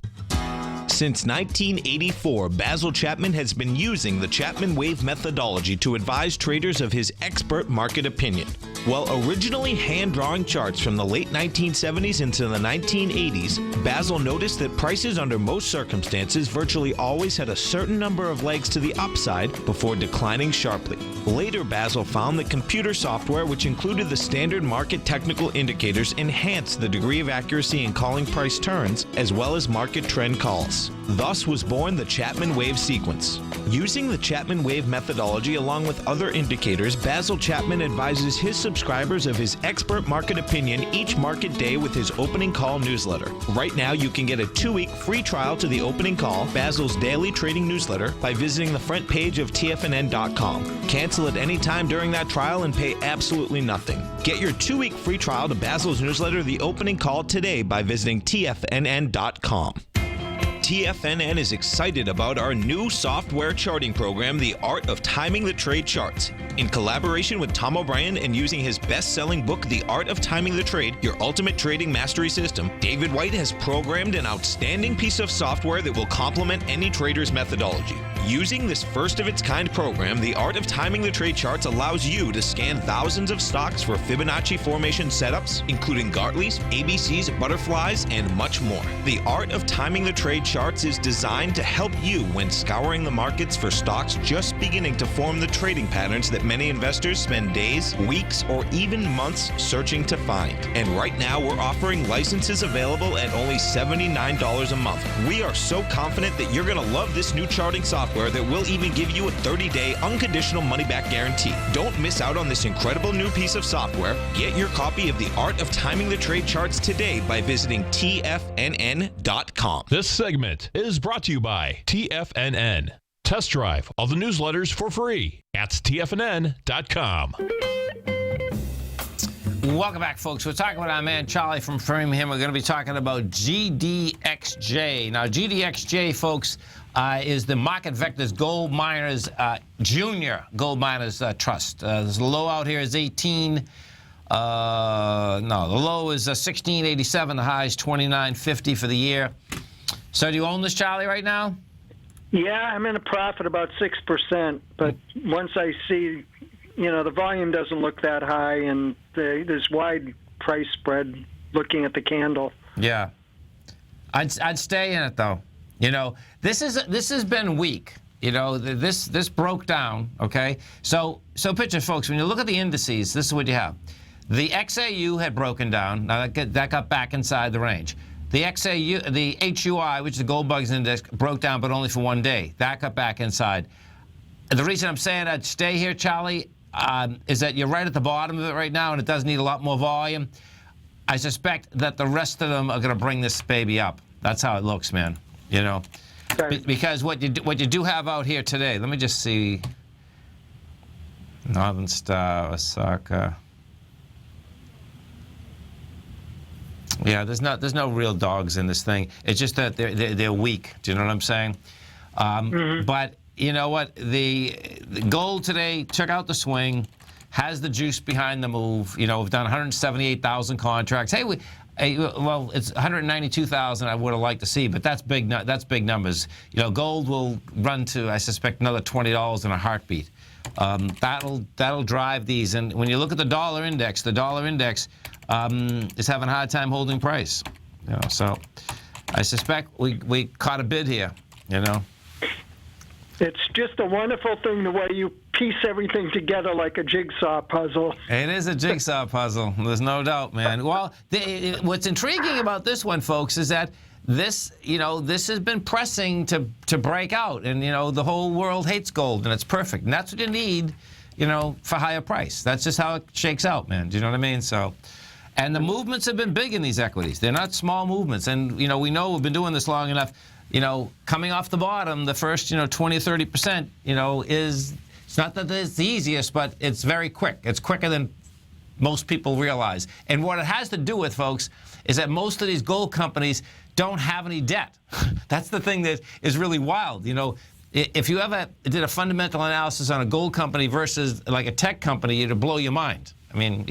Since 1984, Basil Chapman has been using the Chapman Wave methodology to advise traders of his expert market opinion. While originally hand-drawing charts from the late 1970s into the 1980s, Basil noticed that prices under most circumstances virtually always had a certain number of legs to the upside before declining sharply. Later, Basil found that computer software, which included the standard market technical indicators, enhanced the degree of accuracy in calling price turns, as well as market trend calls. Thus was born the Chapman Wave sequence. Using the Chapman Wave methodology along with other indicators, Basil Chapman advises his subscribers of his expert market opinion each market day with his opening call newsletter. Right now, you can get a 2-week free trial to the opening call, Basil's daily trading newsletter, by visiting the front page of TFNN.com. Cancel at any time during that trial and pay absolutely nothing. Get your 2-week free trial to Basil's newsletter, The Opening Call, today by visiting TFNN.com. TFNN is excited about our new software charting program, The Art of Timing the Trade Charts. In collaboration with Tom O'Brien and using his best-selling book, The Art of Timing the Trade, Your Ultimate Trading Mastery System, David White has programmed an outstanding piece of software that will complement any trader's methodology. Using this first-of-its-kind program, The Art of Timing the Trade Charts allows you to scan thousands of stocks for Fibonacci formation setups, including Gartley's, ABC's, butterflies, and much more. The Art of Timing the Trade Charts is designed to help you when scouring the markets for stocks just beginning to form the trading patterns that many investors spend days, weeks, or even months searching to find. And right now, we're offering licenses available at only $79 a month. We are so confident that you're going to love this new charting software that will even give you a 30-day unconditional money-back guarantee. Don't miss out on this incredible new piece of software. Get your copy of The Art of Timing the Trade Charts today by visiting TFNN.com. This segment is brought to you by TFNN. Test drive all the newsletters for free at TFNN.com. Welcome back, folks. We're talking about our man Charlie from Framingham. We're going to be talking about GDXJ. Now, GDXJ, folks, is the Market Vectors Gold Miners Junior Gold Miners Trust. The low out here is 18. The low is 1687. The high is 2950 for the year. So, do you own this, Charlie, right now? Yeah, I'm in a profit about 6%, but once I see, the volume doesn't look that high, and there's wide price spread looking at the candle. Yeah, I'd stay in it though. This has been weak. This broke down. Okay, so picture, folks, when you look at the indices, this is what you have. The XAU had broken down. Now that got back inside the range. The XAU, the HUI, which is the Gold Bugs Index, broke down, but only for 1 day. That got back inside. The reason I'm saying I'd stay here, Charlie, is that you're right at the bottom of it right now, and it does need a lot more volume. I suspect that the rest of them are going to bring this baby up. That's how it looks, man. Right. Because what you do have out here today. Let me just see. Northern Star, Osaka. Yeah, there's no real dogs in this thing. It's just that they're weak. Do you know what I'm saying? But you know what? The gold today took out the swing, has the juice behind the move. You know, we've done 178,000 contracts. Hey, well, it's 192,000 I would have liked to see, but that's big. That's big numbers. You know, gold will run to, I suspect, another $20 in a heartbeat. That'll drive these. And when you look at the dollar index is having a hard time holding price. You know, so I suspect we caught a bid here. You know. It's just a wonderful thing the way you piece everything together like a jigsaw puzzle. It is a jigsaw puzzle. There's no doubt, man. Well, what's intriguing about this one, folks, is that this has been pressing to break out, and the whole world hates gold, and it's perfect, and that's what you need, for higher price. That's just how it shakes out, man. Do you know what I mean? So. And the movements have been big in these equities. They're not small movements, and we know we've been doing this long enough. Coming off the bottom, the first, 20 or 30%, it's not that it's the easiest, but it's very quick. It's quicker than most people realize. And what it has to do with, folks, is that most of these gold companies don't have any debt. That's the thing that is really wild. If you ever did a fundamental analysis on a gold company versus like a tech company, it'd blow your mind. I mean,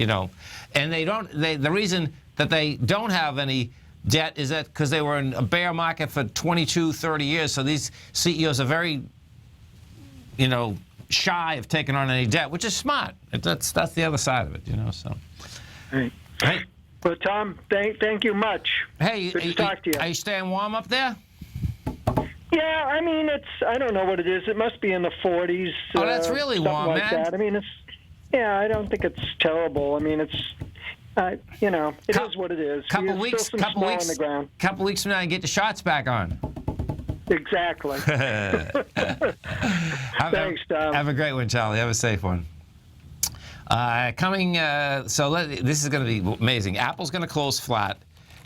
and the reason that they don't have any debt is that because they were in a bear market for 22, 30 years. So these CEOs are very, shy of taking on any debt, which is smart. That's the other side of it, so. Right. Hey. Well, Tom, thank you much. Hey, good to talk to you. Are you staying warm up there? Yeah, I mean, I don't know what it is. It must be in the 40s. Oh, that's really warm, like man. That. I mean, I don't think it's terrible. I mean, it's, it is what it is. Couple weeks on the ground. Couple weeks from now, you get the shots back on. Exactly. Thanks, Tom. Have a great one, Charlie. Have a safe one. This is going to be amazing. Apple's going to close flat.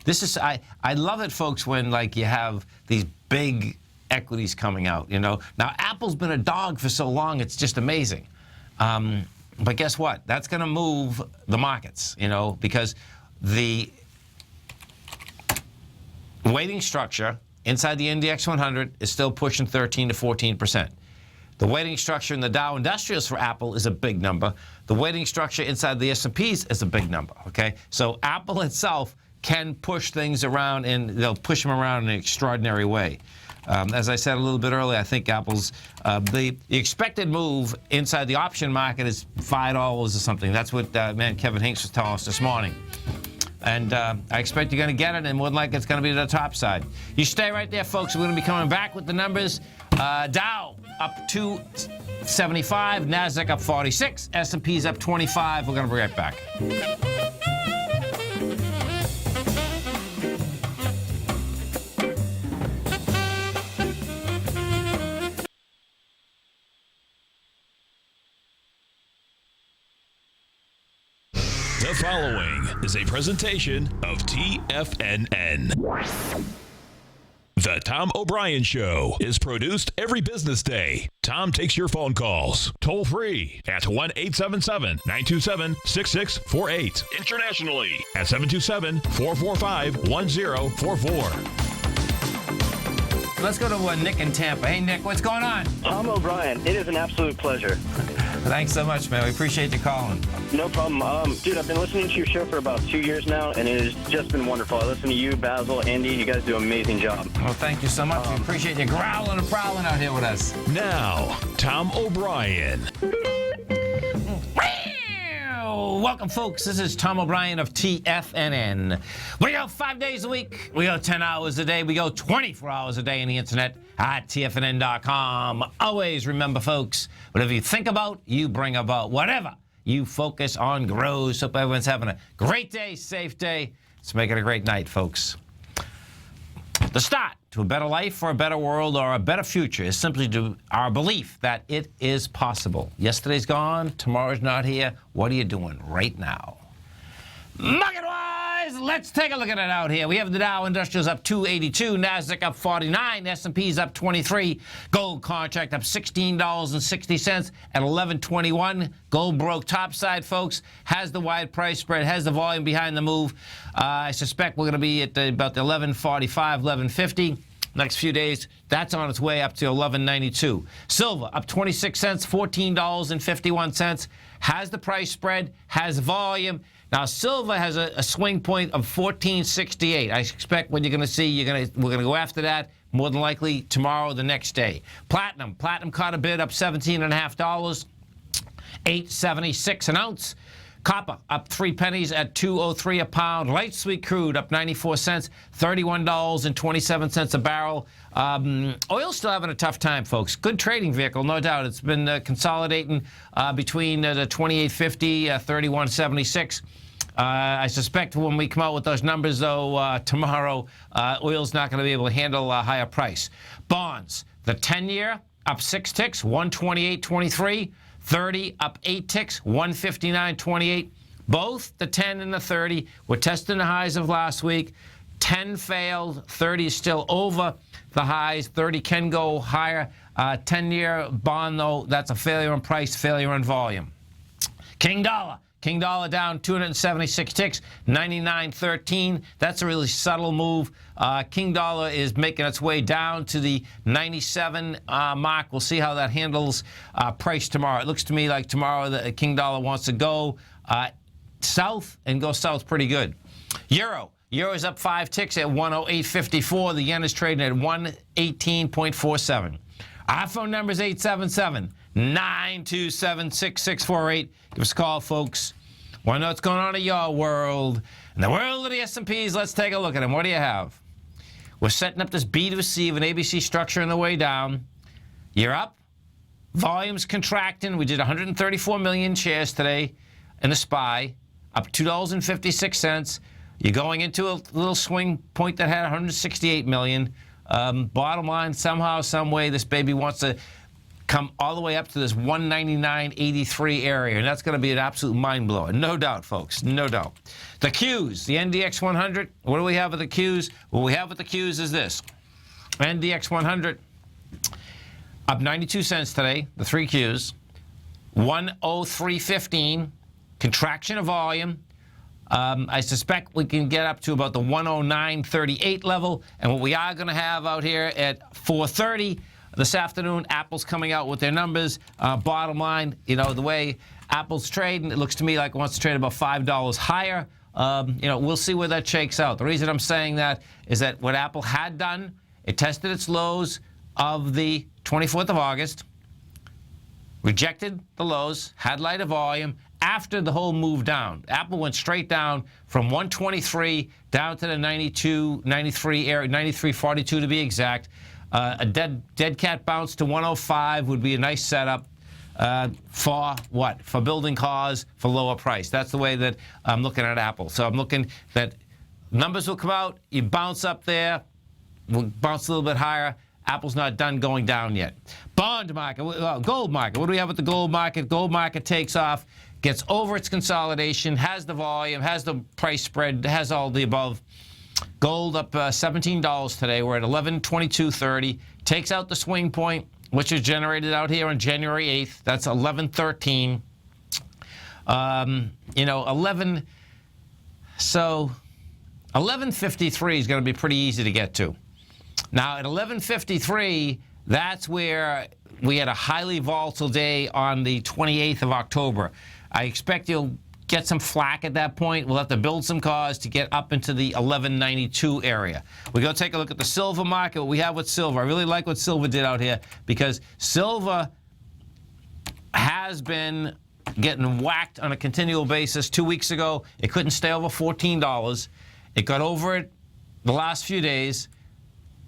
I love it, folks, when you have these big equities coming out. Now Apple's been a dog for so long, it's just amazing. But guess what? That's going to move the markets, because the weighting structure inside the Index 100 is still pushing 13 to 14%. The weighting structure in the Dow Industrials for Apple is a big number. The weighting structure inside the S&Ps is a big number, okay? So Apple itself can push things around, and they'll push them around in an extraordinary way. As I said a little bit earlier, I think Apple's, the expected move inside the option market is $5 or something. That's what Kevin Hinks was telling us this morning. And I expect you're going to get it, and more than likely it's going to be to the top side. You stay right there, folks. We're going to be coming back with the numbers. Dow up 275, NASDAQ up 46, S&P's up 25. We're going to be right back. The following is a presentation of TFNN. The Tom O'Brien Show is produced every business day. Tom takes your phone calls toll free at 1-877-927-6648. Internationally at 727-445-1044. Let's go to Nick in Tampa. Hey, Nick, what's going on? Tom O'Brien, it is an absolute pleasure. Thanks so much, man. We appreciate you calling. No problem. Dude, I've been listening to your show for about 2 years now, and it has just been wonderful. I listen to you, Basil, Andy. You guys do an amazing job. Well, thank you so much. We appreciate you growling and prowling out here with us. Now, Tom O'Brien. Welcome, folks. This is Tom O'Brien of TFNN. We go 5 days a week. We go 10 hours a day. We go 24 hours a day on the internet at TFNN.com. Always remember, folks, whatever you think about, you bring about. Whatever you focus on grows. Hope everyone's having a great day, safe day. Let's make it a great night, folks. The start to a better life or a better world or a better future is simply our belief that it is possible. Yesterday's gone, tomorrow's not here. What are you doing right now? Market-wise, let's take a look at it out here. We have the Dow Industrials up 282, NASDAQ up 49, S&P's up 23, gold contract up $16.60 at 11.21. Gold broke topside, folks, has the wide price spread, has the volume behind the move. I suspect we're going to be at about the 11.45, 11.50. next few days, that's on its way up to $11.92. Silver up 26 cents, $14.51. Has the price spread, has volume. Now, silver has a swing point of $14.68. I expect what you're going to see, we're going to go after that more than likely tomorrow or the next day. Platinum caught a bid up $17.50, $8.76 an ounce. Copper up 3 pennies at $2.03 a pound. Light sweet crude up 94 cents, $31.27 a barrel. Oil's still having a tough time, folks. Good trading vehicle, no doubt. It's been consolidating between the 28.50, 31.76. I suspect when we come out with those numbers, though, tomorrow, oil's not going to be able to handle a higher price. Bonds, the 10-year up 6 ticks, 128.23. 30 up 8 ticks, 159.28. Both the 10 and the 30 were testing the highs of last week. 10 failed, 30 is still over the highs. 30 can go higher. 10-year bond, though, that's a failure in price, failure in volume. King dollar down 276 ticks, 99.13. That's a really subtle move. King dollar is making its way down to the 97 mark. We'll see how that handles price tomorrow. It looks to me like tomorrow the King dollar wants to go south and go south pretty good. Euro is up 5 ticks at 108.54. The yen is trading at 118.47. Our phone number is 877-927-6648. Give us a call, folks. Want to know what's going on in your world? In the world of the S&Ps, let's take a look at them. What do you have? We're setting up this B to C of an ABC structure on the way down. You're up. Volume's contracting. We did 134 million shares today in the SPY, up $2.56. You're going into a little swing point that had 168 million. Bottom line, somehow, some way, this baby wants to come all the way up to this 199.83 area, and that's going to be an absolute mind blower. No doubt, folks, no doubt. The Qs, the NDX 100. What do we have with the Qs? What we have with the Qs is this: NDX 100 up 92 cents today. The 3 Qs, 103.15, contraction of volume. I suspect we can get up to about the 109.38 level, and what we are going to have out here at 4:30 this afternoon, Apple's coming out with their numbers. Bottom line, the way Apple's trading, it looks to me like it wants to trade about $5 higher. We'll see where that shakes out. The reason I'm saying that is that what Apple had done, it tested its lows of the 24th of August, rejected the lows, had lighter volume. After the whole move down, Apple went straight down from 123 down to the 92, 93 area, 93.42 to be exact. A dead cat bounce to 105 would be a nice setup for what? For building cars for lower price. That's the way that I'm looking at Apple. So I'm looking that numbers will come out, you bounce up there, we'll bounce a little bit higher. Apple's not done going down yet. Bond market, gold market. What do we have with the gold market? Gold market takes off, gets over its consolidation, has the volume, has the price spread, has all the above. Gold up $17 today. We're at 1122.30. Takes out the swing point, which was generated out here on January 8th. That's 1113. 11. So 1153 is going to be pretty easy to get to. Now at 1153, that's where we had a highly volatile day on the 28th of October. I expect you'll get some flack at that point. We'll have to build some cars to get up into the 1192 area. We're going to take a look at the silver market, what we have with silver. I really like what silver did out here because silver has been getting whacked on a continual basis. 2 weeks ago, it couldn't stay over $14. It got over it the last few days,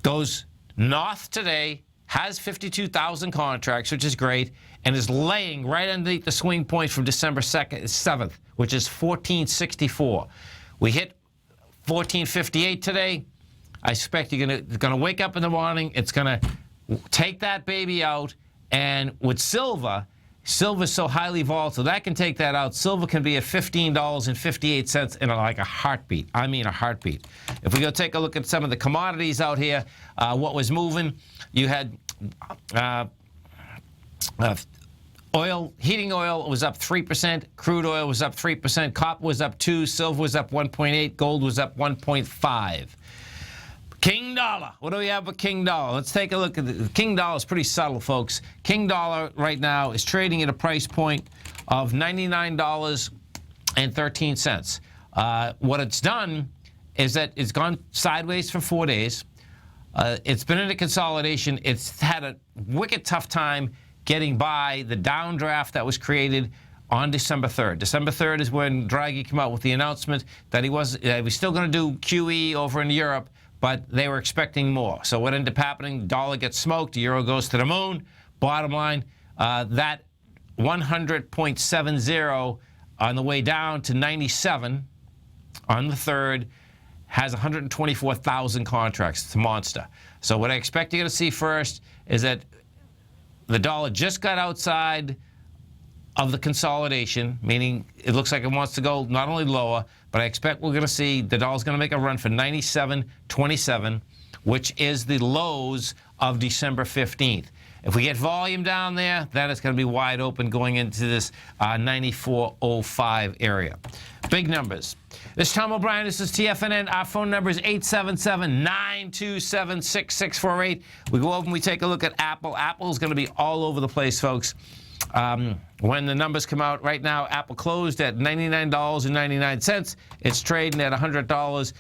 goes north today, has 52,000 contracts, which is great, and is laying right underneath the swing point from December 7th, which is 1464. We hit 1458 today. I expect you're gonna wake up in the morning. It's gonna take that baby out, and with silver's so highly volatile that can take that out. Silver can be at $15.58 in like a heartbeat. I mean a heartbeat. If we go take a look at some of the commodities out here, what was moving, you had oil, heating oil was up 3%, crude oil was up 3%, copper was up 2%, silver was up 1.8%, gold was up 1.5%. King dollar. What do we have with King dollar? Let's take a look at the King dollar. Is pretty subtle, folks. King dollar right now is trading at a price point of $99.13. What it's done is that it's gone sideways for 4 days. It's been in a consolidation. It's had a wicked tough time getting by the downdraft that was created on December 3rd. December 3rd is when Draghi came out with the announcement that he was still going to do QE over in Europe, but they were expecting more. So what ended up happening, the dollar gets smoked, the euro goes to the moon. Bottom line, that 100.70 on the way down to 97 on the 3rd has 124,000 contracts. It's a monster. So what I expect you're going to see first is that the dollar just got outside of the consolidation, meaning it looks like it wants to go not only lower, but I expect we're going to see the dollar's going to make a run for 97.27, which is the lows of December 15th. If we get volume down there, then it's going to be wide open going into this 94.05 area. Big numbers. This is Tom O'Brien. This is TFNN. Our phone number is 877-927-6648. We go over and we take a look at Apple. Apple's going to be all over the place, folks. When the numbers come out right now, Apple closed at $99.99. It's trading at $100.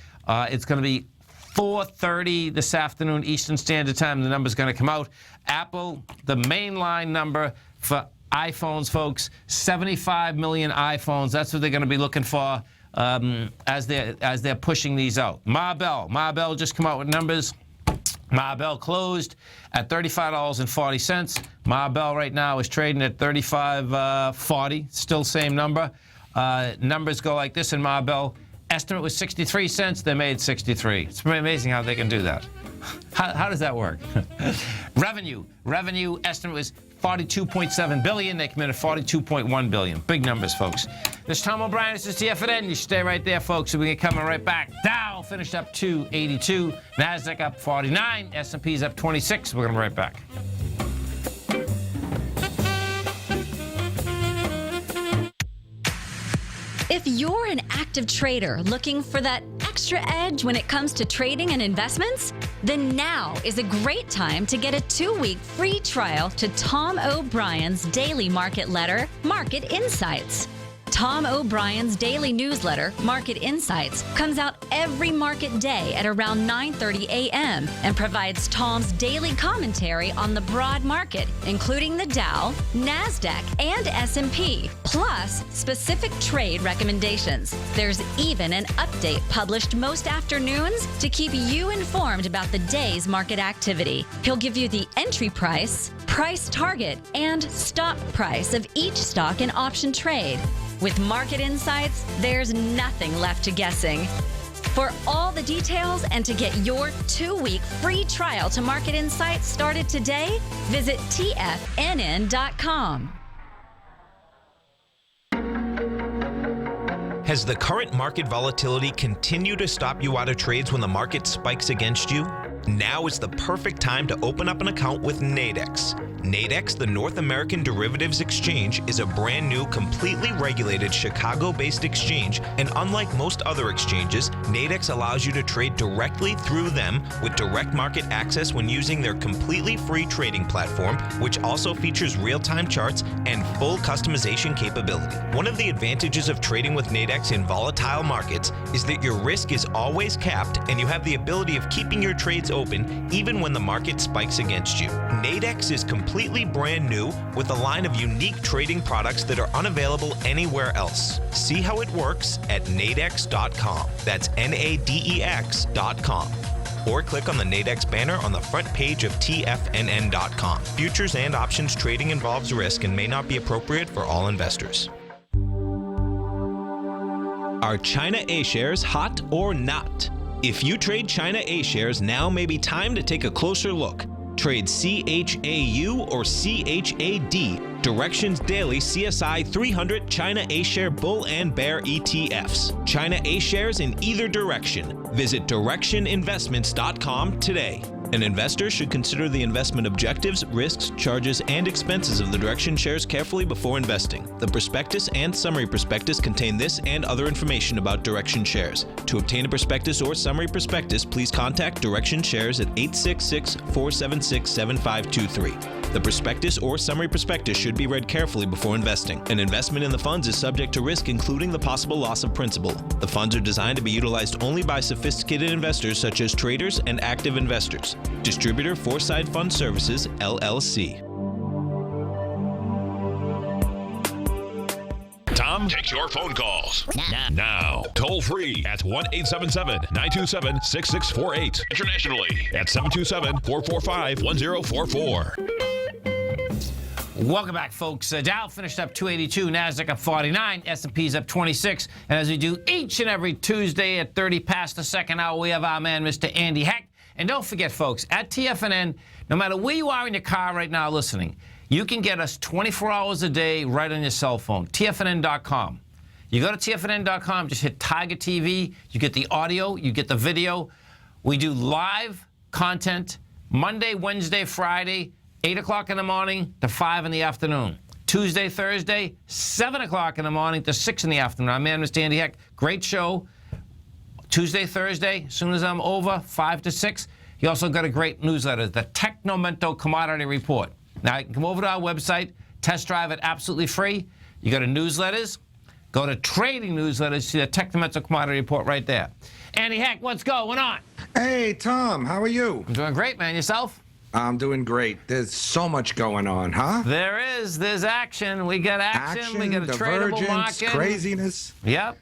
It's going to be 4:30 this afternoon Eastern Standard Time. The number's going to come out. Apple, the mainline number for iPhones, folks, 75 million iPhones. That's what they're going to be looking for as they're pushing these out. Marvell just come out with numbers. Marvell closed at $35.40. Marvell right now is trading at $35.40. Still same number. Numbers go like this in Marvell. Estimate was 63 cents. They made 63. It's pretty amazing how they can do that. How does that work? Revenue estimate was $42.7 billion. They committed $42.1 billion. Big numbers, folks. This is Tom O'Brien. This is TFNN. You stay right there, folks. We get coming right back. Dow finished up 282. Nasdaq up 49. S&P's up 26. We're going to be right back. If you're an active trader looking for that extra edge when it comes to trading and investments, then now is a great time to get a 2-week free trial to Tom O'Brien's daily market letter, Market Insights. Tom O'Brien's daily newsletter, Market Insights, comes out every market day at around 9:30 a.m. and provides Tom's daily commentary on the broad market, including the Dow, Nasdaq, and S&P, plus specific trade recommendations. There's even an update published most afternoons to keep you informed about the day's market activity. He'll give you the entry price, price target, and stop price of each stock and option trade. With Market Insights, there's nothing left to guessing. For all the details and to get your 2-week free trial to Market Insights started today, visit TFNN.com. Has the current market volatility continued to stop you out of trades when the market spikes against you? Now is the perfect time to open up an account with Nadex. Nadex, the North American Derivatives Exchange, is a brand new, completely regulated Chicago-based exchange, and unlike most other exchanges, Nadex allows you to trade directly through them with direct market access when using their completely free trading platform, which also features real-time charts and full customization capability. One of the advantages of trading with Nadex in volatile markets is that your risk is always capped and you have the ability of keeping your trades open even when the market spikes against you. Nadex is completely brand new with a line of unique trading products that are unavailable anywhere else. See how it works at nadex.com. That's NADEX.com. Or click on the Nadex banner on the front page of TFNN.com. Futures and options trading involves risk and may not be appropriate for all investors. Are China A shares hot or not? If you trade China A shares, now may be time to take a closer look. Trade CHAU or CHAD, Directions Daily CSI 300 China A Share Bull and Bear ETFs. China A shares in either direction. Visit directioninvestments.com today. An investor should consider the investment objectives, risks, charges, and expenses of the Direction shares carefully before investing. The prospectus and summary prospectus contain this and other information about Direction shares. To obtain a prospectus or summary prospectus, please contact Direction Shares at 866-476-7523. The prospectus or summary prospectus should be read carefully before investing. An investment in the funds is subject to risk, including the possible loss of principal. The funds are designed to be utilized only by sophisticated investors such as traders and active investors. Distributor Foreside Fund Services, LLC. Tom takes your phone calls now. Toll free at 1-877-927-6648. Internationally at 727-445-1044. Welcome back, folks. Dow finished up 282, Nasdaq up 49, S&P's up 26. And as we do each and every Tuesday at 30 past the second hour, we have our man, Mr. Andy Heck. And don't forget, folks, at TFNN, no matter where you are in your car right now listening, you can get us 24 hours a day right on your cell phone, TFNN.com. You go to TFNN.com, just hit Tiger TV, you get the audio, you get the video. We do live content Monday, Wednesday, Friday, 8 o'clock in the morning to 5 in the afternoon. Tuesday, Thursday, 7 o'clock in the morning to 6 in the afternoon. I'm man, Mr. Andy Heck. Great show. Tuesday, Thursday, as soon as I'm over, 5 to 6. He also got a great newsletter, the Technomento Commodity Report. Now, you can come over to our website, test drive it absolutely free. You go to newsletters, go to trading newsletters, see the Technomento Commodity Report right there. Andy Heck, what's going on? Hey, Tom, how are you? I'm doing great, man. Yourself? I'm doing great. There's so much going on, huh? There is. There's action. We got action. We got a tradable market. Craziness. Yep.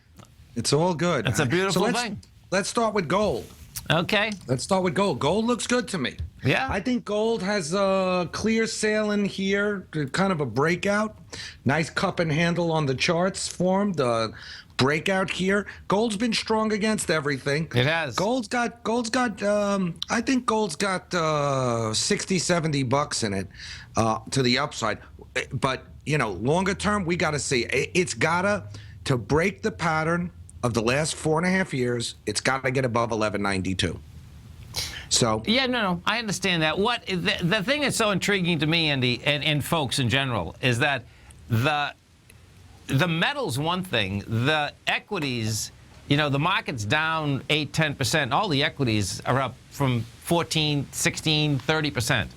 It's all good. It's a beautiful thing. Let's start with gold. Okay. Let's start with gold. Gold looks good to me. Yeah. I think gold has a clear sailing here, kind of a breakout. Nice cup and handle on the charts formed. Breakout here. Gold's been strong against everything. It has. I think gold's got 60, 70 bucks in it to the upside. But, longer term, we got to see. It's got to break the pattern of the last 4.5 years, it's got to get above 1192. So yeah, no, I understand that. What the thing that's so intriguing to me, Andy, and folks in general, is that the metal's one thing. The equities, the market's down 8-10%. All the equities are up from 14, 16, 30%.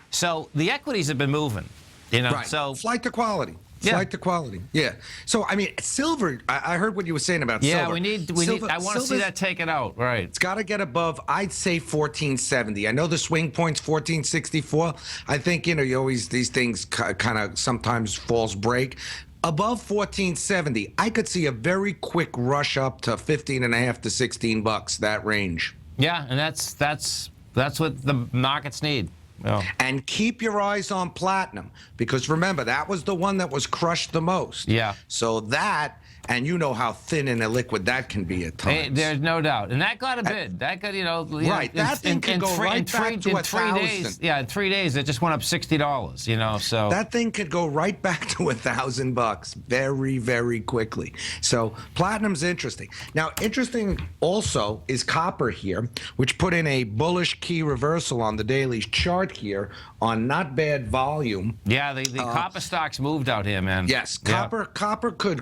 So the equities have been moving. Right. So flight to quality. Yeah. Flight to quality. Yeah. So silver. I heard what you were saying about silver. Yeah, we need. I want to see that taken out. Right. It's got to get above. I'd say 1470. I know the swing point's 1464. I think you always these things kind of sometimes falls break. Above 1470, I could see a very quick rush up to 15.5 to 16 bucks. That range. Yeah, and that's what the markets need. Oh. And keep your eyes on platinum, because remember, that was the one that was crushed the most. Yeah. So that, and you know how thin and illiquid that can be at times. Hey, there's no doubt. And that got a bid. That got, right. That thing can go right back to 1,000. Yeah, in 3 days, it just went up $60, so. That thing could go right back to $1,000 very, very quickly. So platinum's interesting. Now, interesting also is copper here, which put in a bullish key reversal on the daily chart here on not bad volume. Yeah, the copper stocks moved out here, man. Yes, copper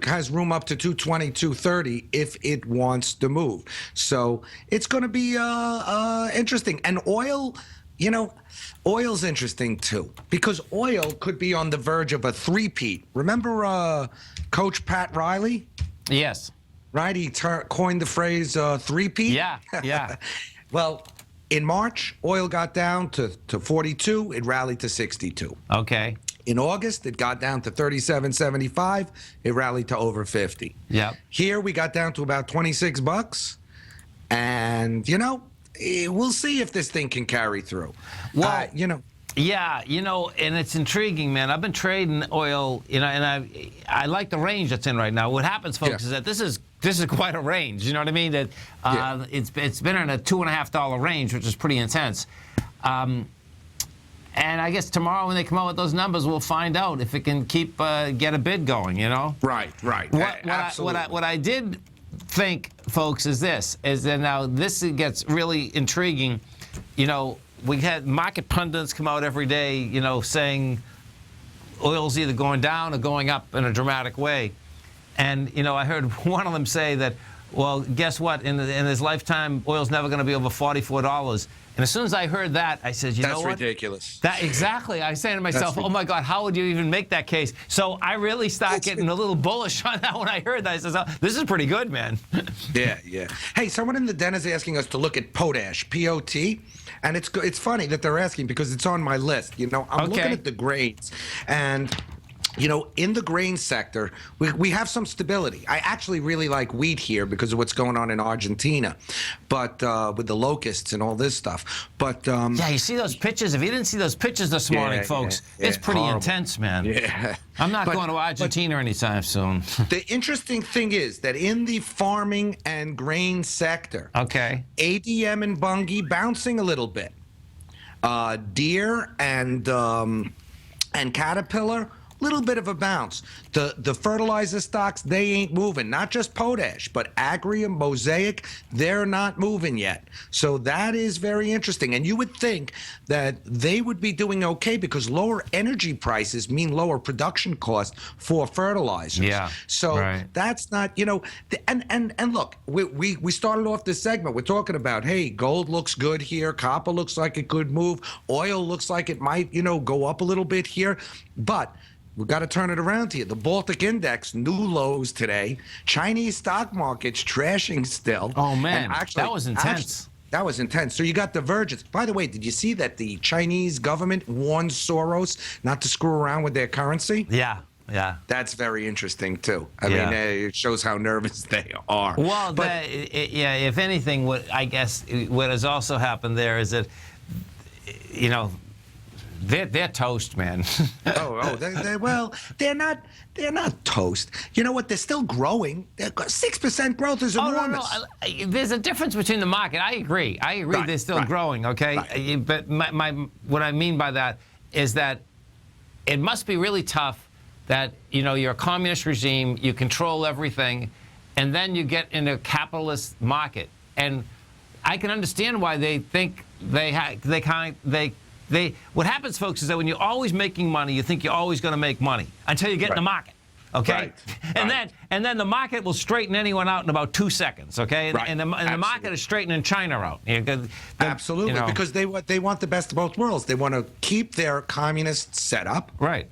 has room up to 220, 230 if it wants to move. So it's going to be interesting. And oil, oil's interesting too, because oil could be on the verge of a three-peat. Remember Coach Pat Riley? Yes. Right? He coined the phrase three-peat? Yeah. Well, in March, oil got down to 42. It rallied to 62. Okay. In August, it got down to 37.75. It rallied to over 50. Yeah. Here, we got down to about 26 bucks. And, we'll see if this thing can carry through. Well, yeah, and it's intriguing, man. I've been trading oil, and I like the range that's in right now. What happens, folks, is that this is quite a range. You know what I mean? That it's been in a $2.50 range, which is pretty intense. And I guess tomorrow when they come out with those numbers, we'll find out if it can get a bid going. Right. Absolutely. What I did think, folks, is that now this gets really intriguing. we had market pundits come out every day, saying oil's either going down or going up in a dramatic way. And, I heard one of them say that, well, guess what? In his lifetime, oil's never going to be over $44. And as soon as I heard that, I said, you know what? That's ridiculous. Exactly. I was saying to myself, oh, my God, how would you even make that case? So I really started getting a little bullish on that when I heard that. I said, oh, this is pretty good, man. Yeah. Hey, someone in the den is asking us to look at potash, P-O-T. And it's funny that they're asking because it's on my list. I'm looking at the grains. And... in the grain sector, we have some stability. I actually really like wheat here because of what's going on in Argentina, but with the locusts and all this stuff. But yeah, you see those pictures? If you didn't see those pictures this morning, folks, it's pretty horrible. Intense, man. Yeah. I'm not going to Argentina anytime soon. The interesting thing is that in the farming and grain sector, ADM and Bunge bouncing a little bit. Deere and Caterpillar, little bit of a bounce. The fertilizer stocks, they ain't moving. Not just potash, but Agri and Mosaic, they're not moving yet. So that is very interesting. And you would think that they would be doing okay because lower energy prices mean lower production costs for fertilizers. Yeah. So that's not, and look, we started off this segment. We're talking about, hey, gold looks good here. Copper looks like it could move. Oil looks like it might, go up a little bit here. But we've got to turn it around here. The Baltic Index, new lows today. Chinese stock markets trashing still. Oh, man. That was intense. That was intense. So you got divergence. By the way, did you see that the Chinese government warned Soros not to screw around with their currency? Yeah. That's very interesting, too. I mean, it shows how nervous they are. Well, if anything, what has also happened there is that, they're toast, man. They're not toast. You know what? They're still growing. 6% growth is enormous. No. There's a difference between the market. I agree. They're still growing. Okay, but what I mean by that is that it must be really tough that you're a communist regime, you control everything, and then you get in a capitalist market. And I can understand why they think what happens, folks, is that when you're always making money, you think you're always going to make money until you get in the market, okay? And then the market will straighten anyone out in about 2 seconds, okay? And the market is straightening China out. Absolutely, because they want the best of both worlds. They want to keep their communist setup. Right.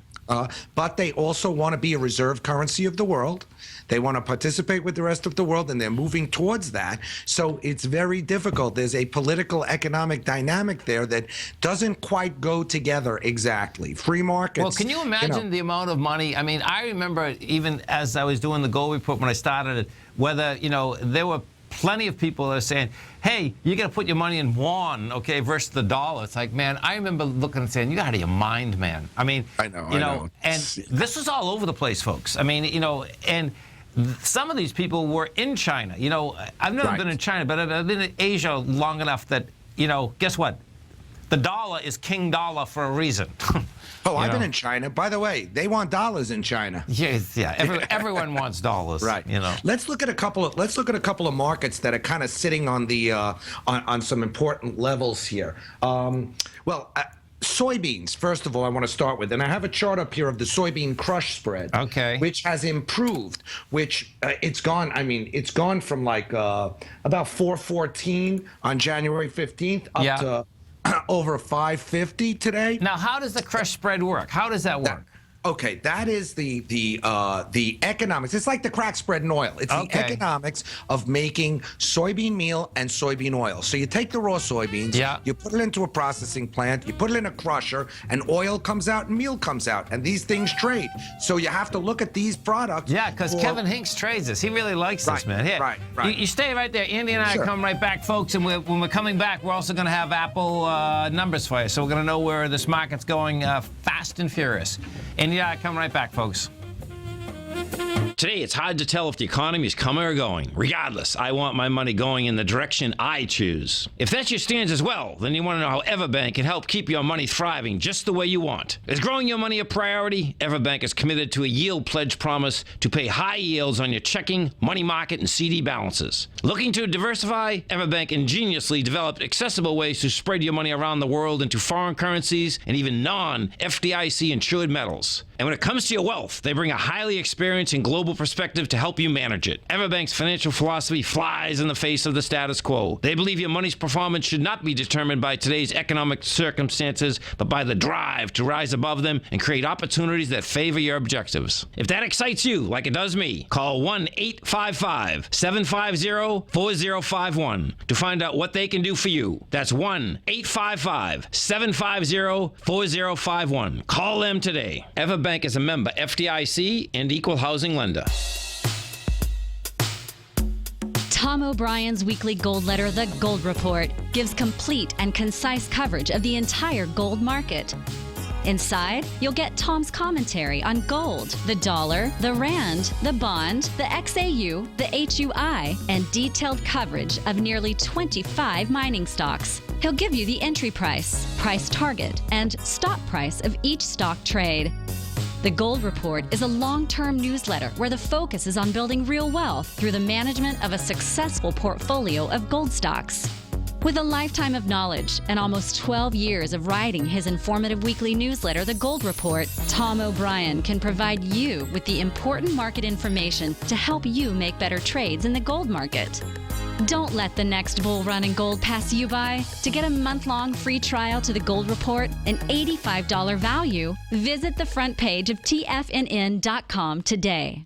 But they also want to be a reserve currency of the world. They want to participate with the rest of the world, and they're moving towards that. So it's very difficult. There's a political, economic dynamic there that doesn't quite go together exactly. Free markets. Well, can you imagine the amount of money? I mean, I remember even as I was doing the gold report when I started it, whether, there were plenty of people that are saying, hey, you got to put your money in yuan, okay, versus the dollar. It's like, man, I remember looking and saying, you out of your mind, man. I mean, I know. And this was all over the place, folks. I mean, and some of these people were in China. I've never been in China, but I've been in Asia long enough that, guess what? The dollar is king dollar for a reason. I've been in China. By the way, they want dollars in China. Everyone wants dollars. Right. Let's look at a couple of markets that are kind of sitting on the on some important levels here. Soybeans, first of all, I want to start with, and I have a chart up here of the soybean crush spread, which has improved, it's gone from like about 414 on January 15th up to over 550 today. Now, how does the crush spread work? How does that work? Okay, that is the economics. It's like the crack spread in oil. It's the economics of making soybean meal and soybean oil. So you take the raw soybeans, you put it into a processing plant, you put it in a crusher, and oil comes out and meal comes out, and these things trade. So you have to look at these products. Yeah, because Kevin Hinks trades this. He really likes this, man. Here, you stay right there. Andy and I come right back, folks, and when we're coming back, we're also going to have Apple numbers for you. So we're going to know where this market's going fast and furious. And come right back, folks. Today, it's hard to tell if the economy is coming or going. Regardless, I want my money going in the direction I choose. If that's your stance as well, then you want to know how Everbank can help keep your money thriving just the way you want. Is growing your money a priority? Everbank is committed to a yield pledge promise to pay high yields on your checking, money market, and CD balances. Looking to diversify? Everbank ingeniously developed accessible ways to spread your money around the world into foreign currencies and even non-FDIC insured metals. And when it comes to your wealth, they bring a highly experienced and global perspective to help you manage it. Everbank's financial philosophy flies in the face of the status quo. They believe your money's performance should not be determined by today's economic circumstances, but by the drive to rise above them and create opportunities that favor your objectives. If that excites you, like it does me, call 1-855-750-4051 to find out what they can do for you. That's 1-855-750-4051. Call them today. Everbank is a member FDIC and equal housing lender. Tom O'Brien's weekly gold letter, The Gold Report, gives complete and concise coverage of the entire gold market. Inside, you'll get Tom's commentary on gold, the dollar, the rand, the bond, the XAU, the HUI, and detailed coverage of nearly 25 mining stocks. He'll give you the entry price, price target, and stop price of each stock trade. The Gold Report is a long-term newsletter where the focus is on building real wealth through the management of a successful portfolio of gold stocks. With a lifetime of knowledge and almost 12 years of writing his informative weekly newsletter, The Gold Report, Tom O'Brien can provide you with the important market information to help you make better trades in the gold market. Don't let the next bull run in gold pass you by. To get a month-long free trial to The Gold Report, an $85 value, visit the front page of TFNN.com today.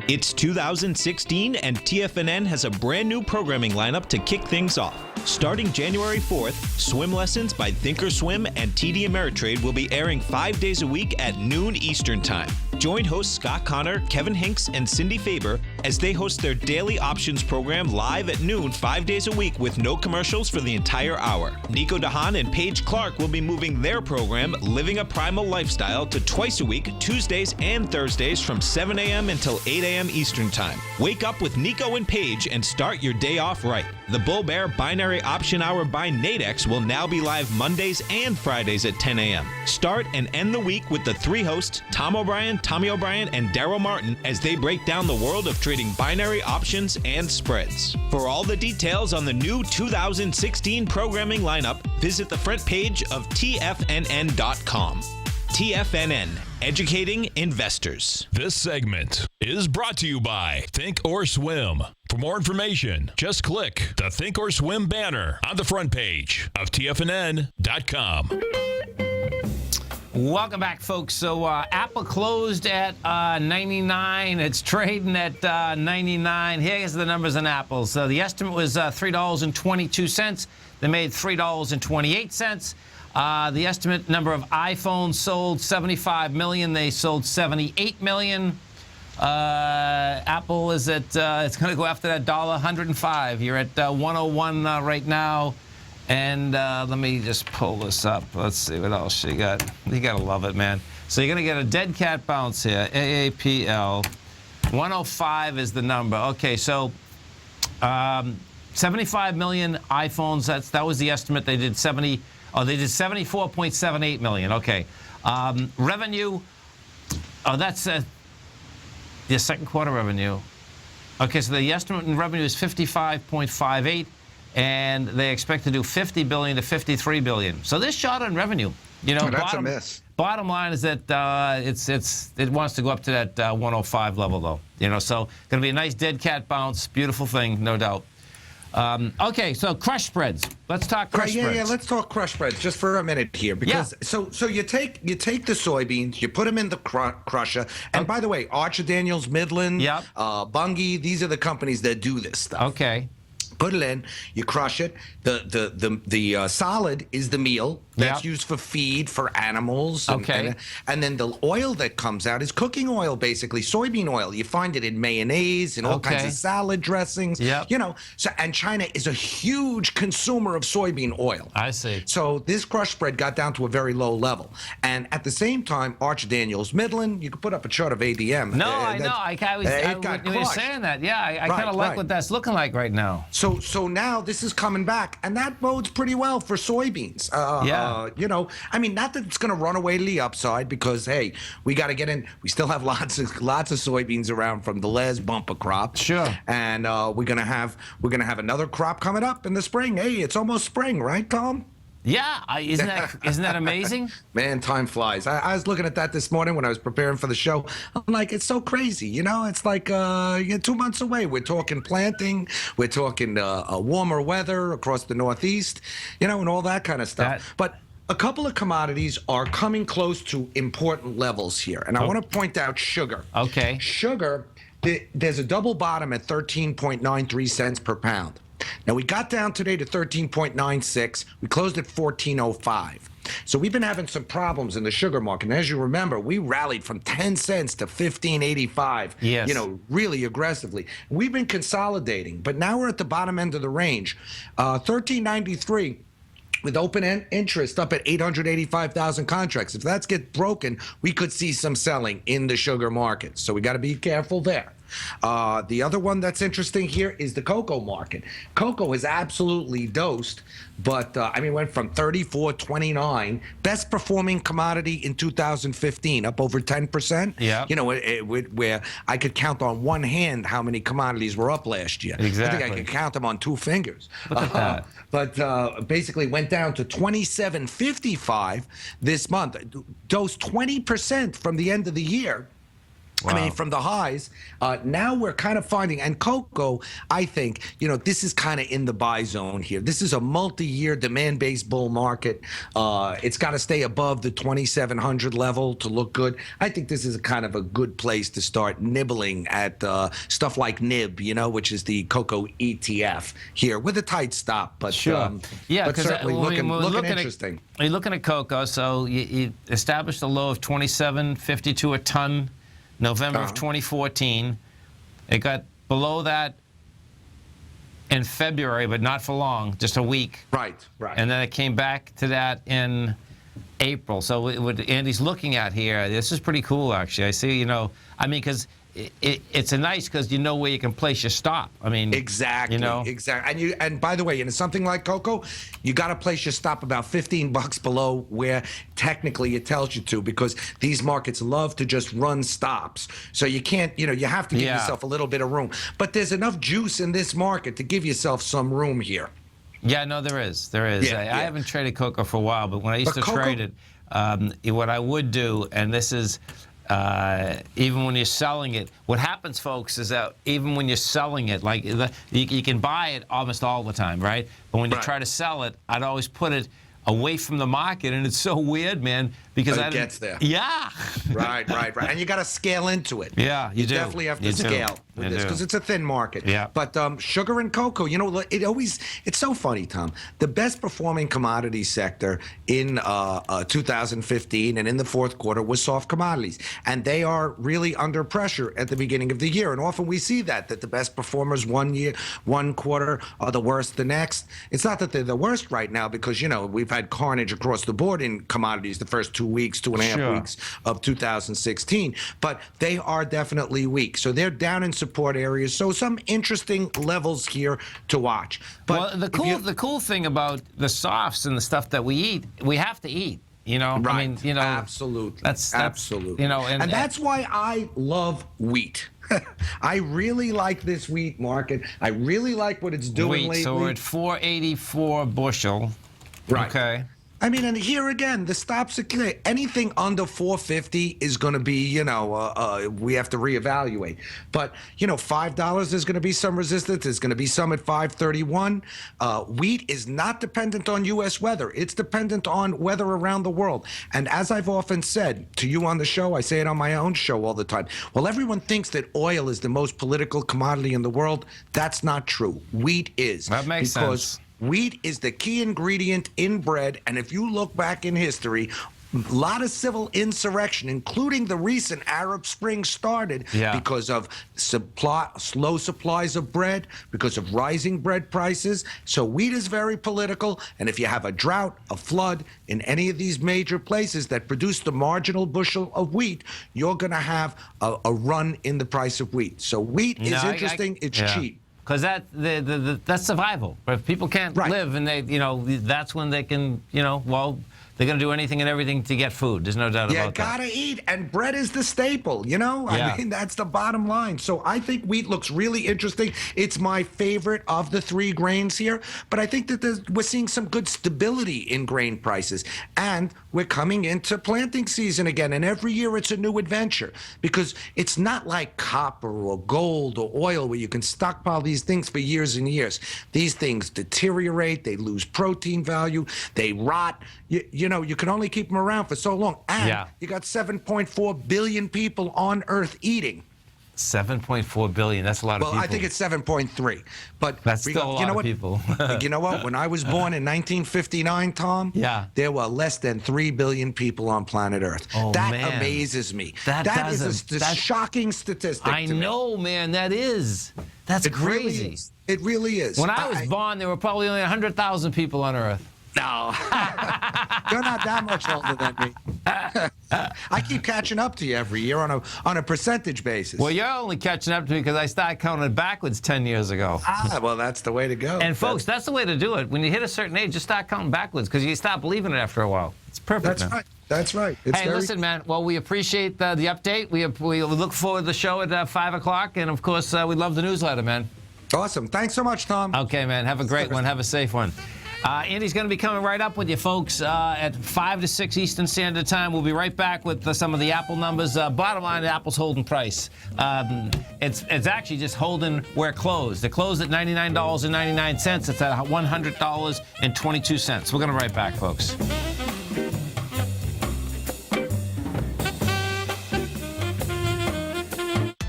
It's 2016 and TFNN has a brand new programming lineup to kick things off. Starting January 4th, swim lessons by Thinkorswim and TD Ameritrade will be airing 5 days a week at noon Eastern Time. Join hosts Scott Connor, Kevin Hinks, and Cindy Faber as they host their daily options program live at noon 5 days a week with no commercials for the entire hour. Nico DeHaan and Paige Clark will be moving their program, Living a Primal Lifestyle, to twice a week, Tuesdays and Thursdays from 7 a.m. until 8 a.m. Eastern Time. Wake up with Nico and Paige and start your day off right. The Bull Bear Binary Option Hour by Nadex will now be live Mondays and Fridays at 10 a.m. Start and end the week with the three hosts, Tom O'Brien, Tommy O'Brien, and Daryl Martin as they break down the world of trading binary options and spreads. For all the details on the new 2016 programming lineup, visit the front page of TFNN.com. TFNN, educating investors. This segment is brought to you by Think or Swim. For more information, just click the Think or Swim banner on the front page of TFNN.com. Welcome back, folks. So Apple closed at 99. It's trading at 99. Here's the numbers on Apple. So the estimate was $3.22. They made $3.28. The estimate number of iPhones sold 75 million. They sold 78 million. Apple is at, it's going to go after that $105. You're at 101 right now. And let me just pull this up. Let's see what else you got. You got to love it, man. So you're going to get a dead cat bounce here. AAPL. 105 is the number. Okay, so 75 million iPhones. That was the estimate. They did 74.78 million. Okay. Revenue. Oh, that's the second quarter revenue. Okay, so the estimate in revenue is 55.58. And they expect to do 50 billion to 53 billion. So this shot on revenue, you know, that's a miss. Bottom line is that it wants to go up to that 105 level, though. You know, so going to be a nice dead cat bounce, beautiful thing, no doubt. Okay, so crush spreads. Let's talk crush spreads. Yeah, let's talk crush spreads just for a minute here, because so you take the soybeans, you put them in the crusher, and by the way, Archer Daniels, Midland, Bunge, these are the companies that do this stuff. Okay. Put it in, you crush it. The solid is the meal, That's Yep. used for feed for animals. Okay. And then the oil that comes out is cooking oil, basically soybean oil. You find it in mayonnaise and all kinds Okay. of salad dressings. Yep. You know, so and China is a huge consumer of soybean oil. I see. So this crush spread got down to a very low level. And at the same time, Arch Daniels Midland, you could put up a chart of ADM. No, I know. it got when you were crushed. saying that, yeah, I kind of like right. what that's looking like right now. So now this is coming back, and that bodes pretty well for soybeans. You know, I mean, not that it's going to run away to the upside because hey, we got to get in. We still have lots of soybeans around from the last bumper crop. Sure. And we're gonna have another crop coming up in the spring. Hey, it's almost spring, right, Tom? Yeah, isn't that amazing? Man, time flies. I was looking at that this morning when I was preparing for the show. I'm like, it's so crazy. You know, it's like 2 months away. We're talking planting. We're talking warmer weather across the Northeast, you know, and all that kind of stuff. But a couple of commodities are coming close to important levels here. And I want to point out sugar. Okay. Sugar, there's a double bottom at 13.93 cents per pound. Now, we got down today to 13.96. We closed at 14.05. So we've been having some problems in the sugar market. And as you remember, we rallied from 10 cents to 15.85, yes. You know, really aggressively. We've been consolidating, but now we're at the bottom end of the range. 13.93. With open interest up at 885,000 contracts. If that gets broken, we could see some selling in the sugar market. So we got to be careful there. The other one that's interesting here is the cocoa market. Cocoa is absolutely dosed, but I mean, went from 34.29, best performing commodity in 2015, up over 10%. Yeah. You know, where I could count on one hand how many commodities were up last year. Exactly. I think I could count them on two fingers. Look at that. But basically went down to 27.55 this month, dosed 20% from the end of the year. Wow. I mean, from the highs. Now we're kind of finding, and cocoa, I think, you know, this is kind of in the buy zone here. This is a multi-year demand-based bull market. It's got to stay above the 2,700 level to look good. I think this is a kind of a good place to start nibbling at stuff like NIB, you know, which is the cocoa ETF here with a tight stop. But sure. Yeah, but because certainly looking interesting. You're looking at cocoa, so you established a low of 27.52 a ton. November of 2014. It got below that in February, but not for long, just a week. Right. And then it came back to that in April. So what Andy's looking at here, this is pretty cool, actually. I see, you know, I mean, because it's a nice because you know where you can place your stop. I mean, exactly, you know, exactly. And by the way, in something like cocoa, you got to place your stop about $15 below where technically it tells you to, because these markets love to just run stops. So you can't, you know, you have to give yourself a little bit of room. But there's enough juice in this market to give yourself some room here. Yeah, no, there is. There is. I haven't traded cocoa for a while, but when I used to trade it, what I would do, and this is. Even when you're selling it, what happens, folks, is that even when you're selling it, like you can buy it almost all the time, right? But when you try to sell it, I'd always put it away from the market, and it's so weird, man, because it gets there. Yeah. Right. And you got to scale into it. Yeah, you do. Definitely have to scale with this because it's a thin market. Yeah. But sugar and cocoa, you know, it's so funny, Tom. The best performing commodity sector in 2015 and in the fourth quarter was soft commodities, and they are really under pressure at the beginning of the year. And often we see that the best performers one quarter are the worst the next. It's not that they're the worst right now because, you know, we've had carnage across the board in commodities the first 2 weeks, 2.5 weeks of 2016, but they are definitely weak. So they're down in support areas. So some interesting levels here to watch. But well, the cool thing about the softs and the stuff that we eat, we have to eat. You know, right. I mean, you know, absolutely. That's absolutely. You know, and that's why I love wheat. I really like this wheat market. I really like what it's doing lately. So we're at 484 bushel. Right. Okay. I mean, and here again, the stops are clear. Anything under 450 is going to be, you know, we have to reevaluate. But, you know, $5, there's going to be some resistance. There's going to be some at 531. Wheat is not dependent on U.S. weather. It's dependent on weather around the world. And as I've often said to you on the show, I say it on my own show all the time. Well, everyone thinks that oil is the most political commodity in the world. That's not true. Wheat is. That makes sense. Wheat is the key ingredient in bread, and if you look back in history, a lot of civil insurrection, including the recent Arab Spring, started because of slow supplies of bread, because of rising bread prices. So wheat is very political, and if you have a drought, a flood in any of these major places that produce the marginal bushel of wheat, you're going to have a run in the price of wheat. So wheat is interesting. It's cheap. Because that's survival. But if people can't live, and that's when they can, they're going to do anything and everything to get food. There's no doubt about that. You gotta eat, and bread is the staple, I mean, that's the bottom line. So I think wheat looks really interesting. It's my favorite of the three grains here, but I think that we're seeing some good stability in grain prices. And we're coming into planting season again, and every year it's a new adventure, because it's not like copper or gold or oil where you can stockpile these things for years and years. These things deteriorate, they lose protein value, they rot. You can only keep them around for so long. And you got 7.4 billion people on Earth eating. 7.4 billion. That's a lot of people. Well, I think it's 7.3. But that's still a lot of people. You know what? When I was born in 1959, Tom, there were less than 3 billion people on planet Earth. Oh, that man. Amazes me. That is a shocking statistic. I know, man. That is. That's crazy. Really is. It really is. When I was born, there were probably only 100,000 people on Earth. No. You're not that much older than me. I keep catching up to you every year on a percentage basis. Well, you're only catching up to me because I started counting backwards 10 years ago. Well, that's the way to go. And folks, that's the way to do it. When you hit a certain age, just start counting backwards, because you stop believing it after a while. It's perfect. That's right. That's right. Hey, listen, man. Well, we appreciate the update. We look forward to the show at 5 o'clock. And, of course, we love the newsletter, man. Awesome. Thanks so much, Tom. Okay, man. Have a great one. Have a safe one. Andy's going to be coming right up with you, folks, at 5 to 6 Eastern Standard Time. We'll be right back with some of the Apple numbers. Bottom line, Apple's holding price. It's actually just holding where it closed. It closed at $99.99. It's at $100.22. We're going to be right back, folks.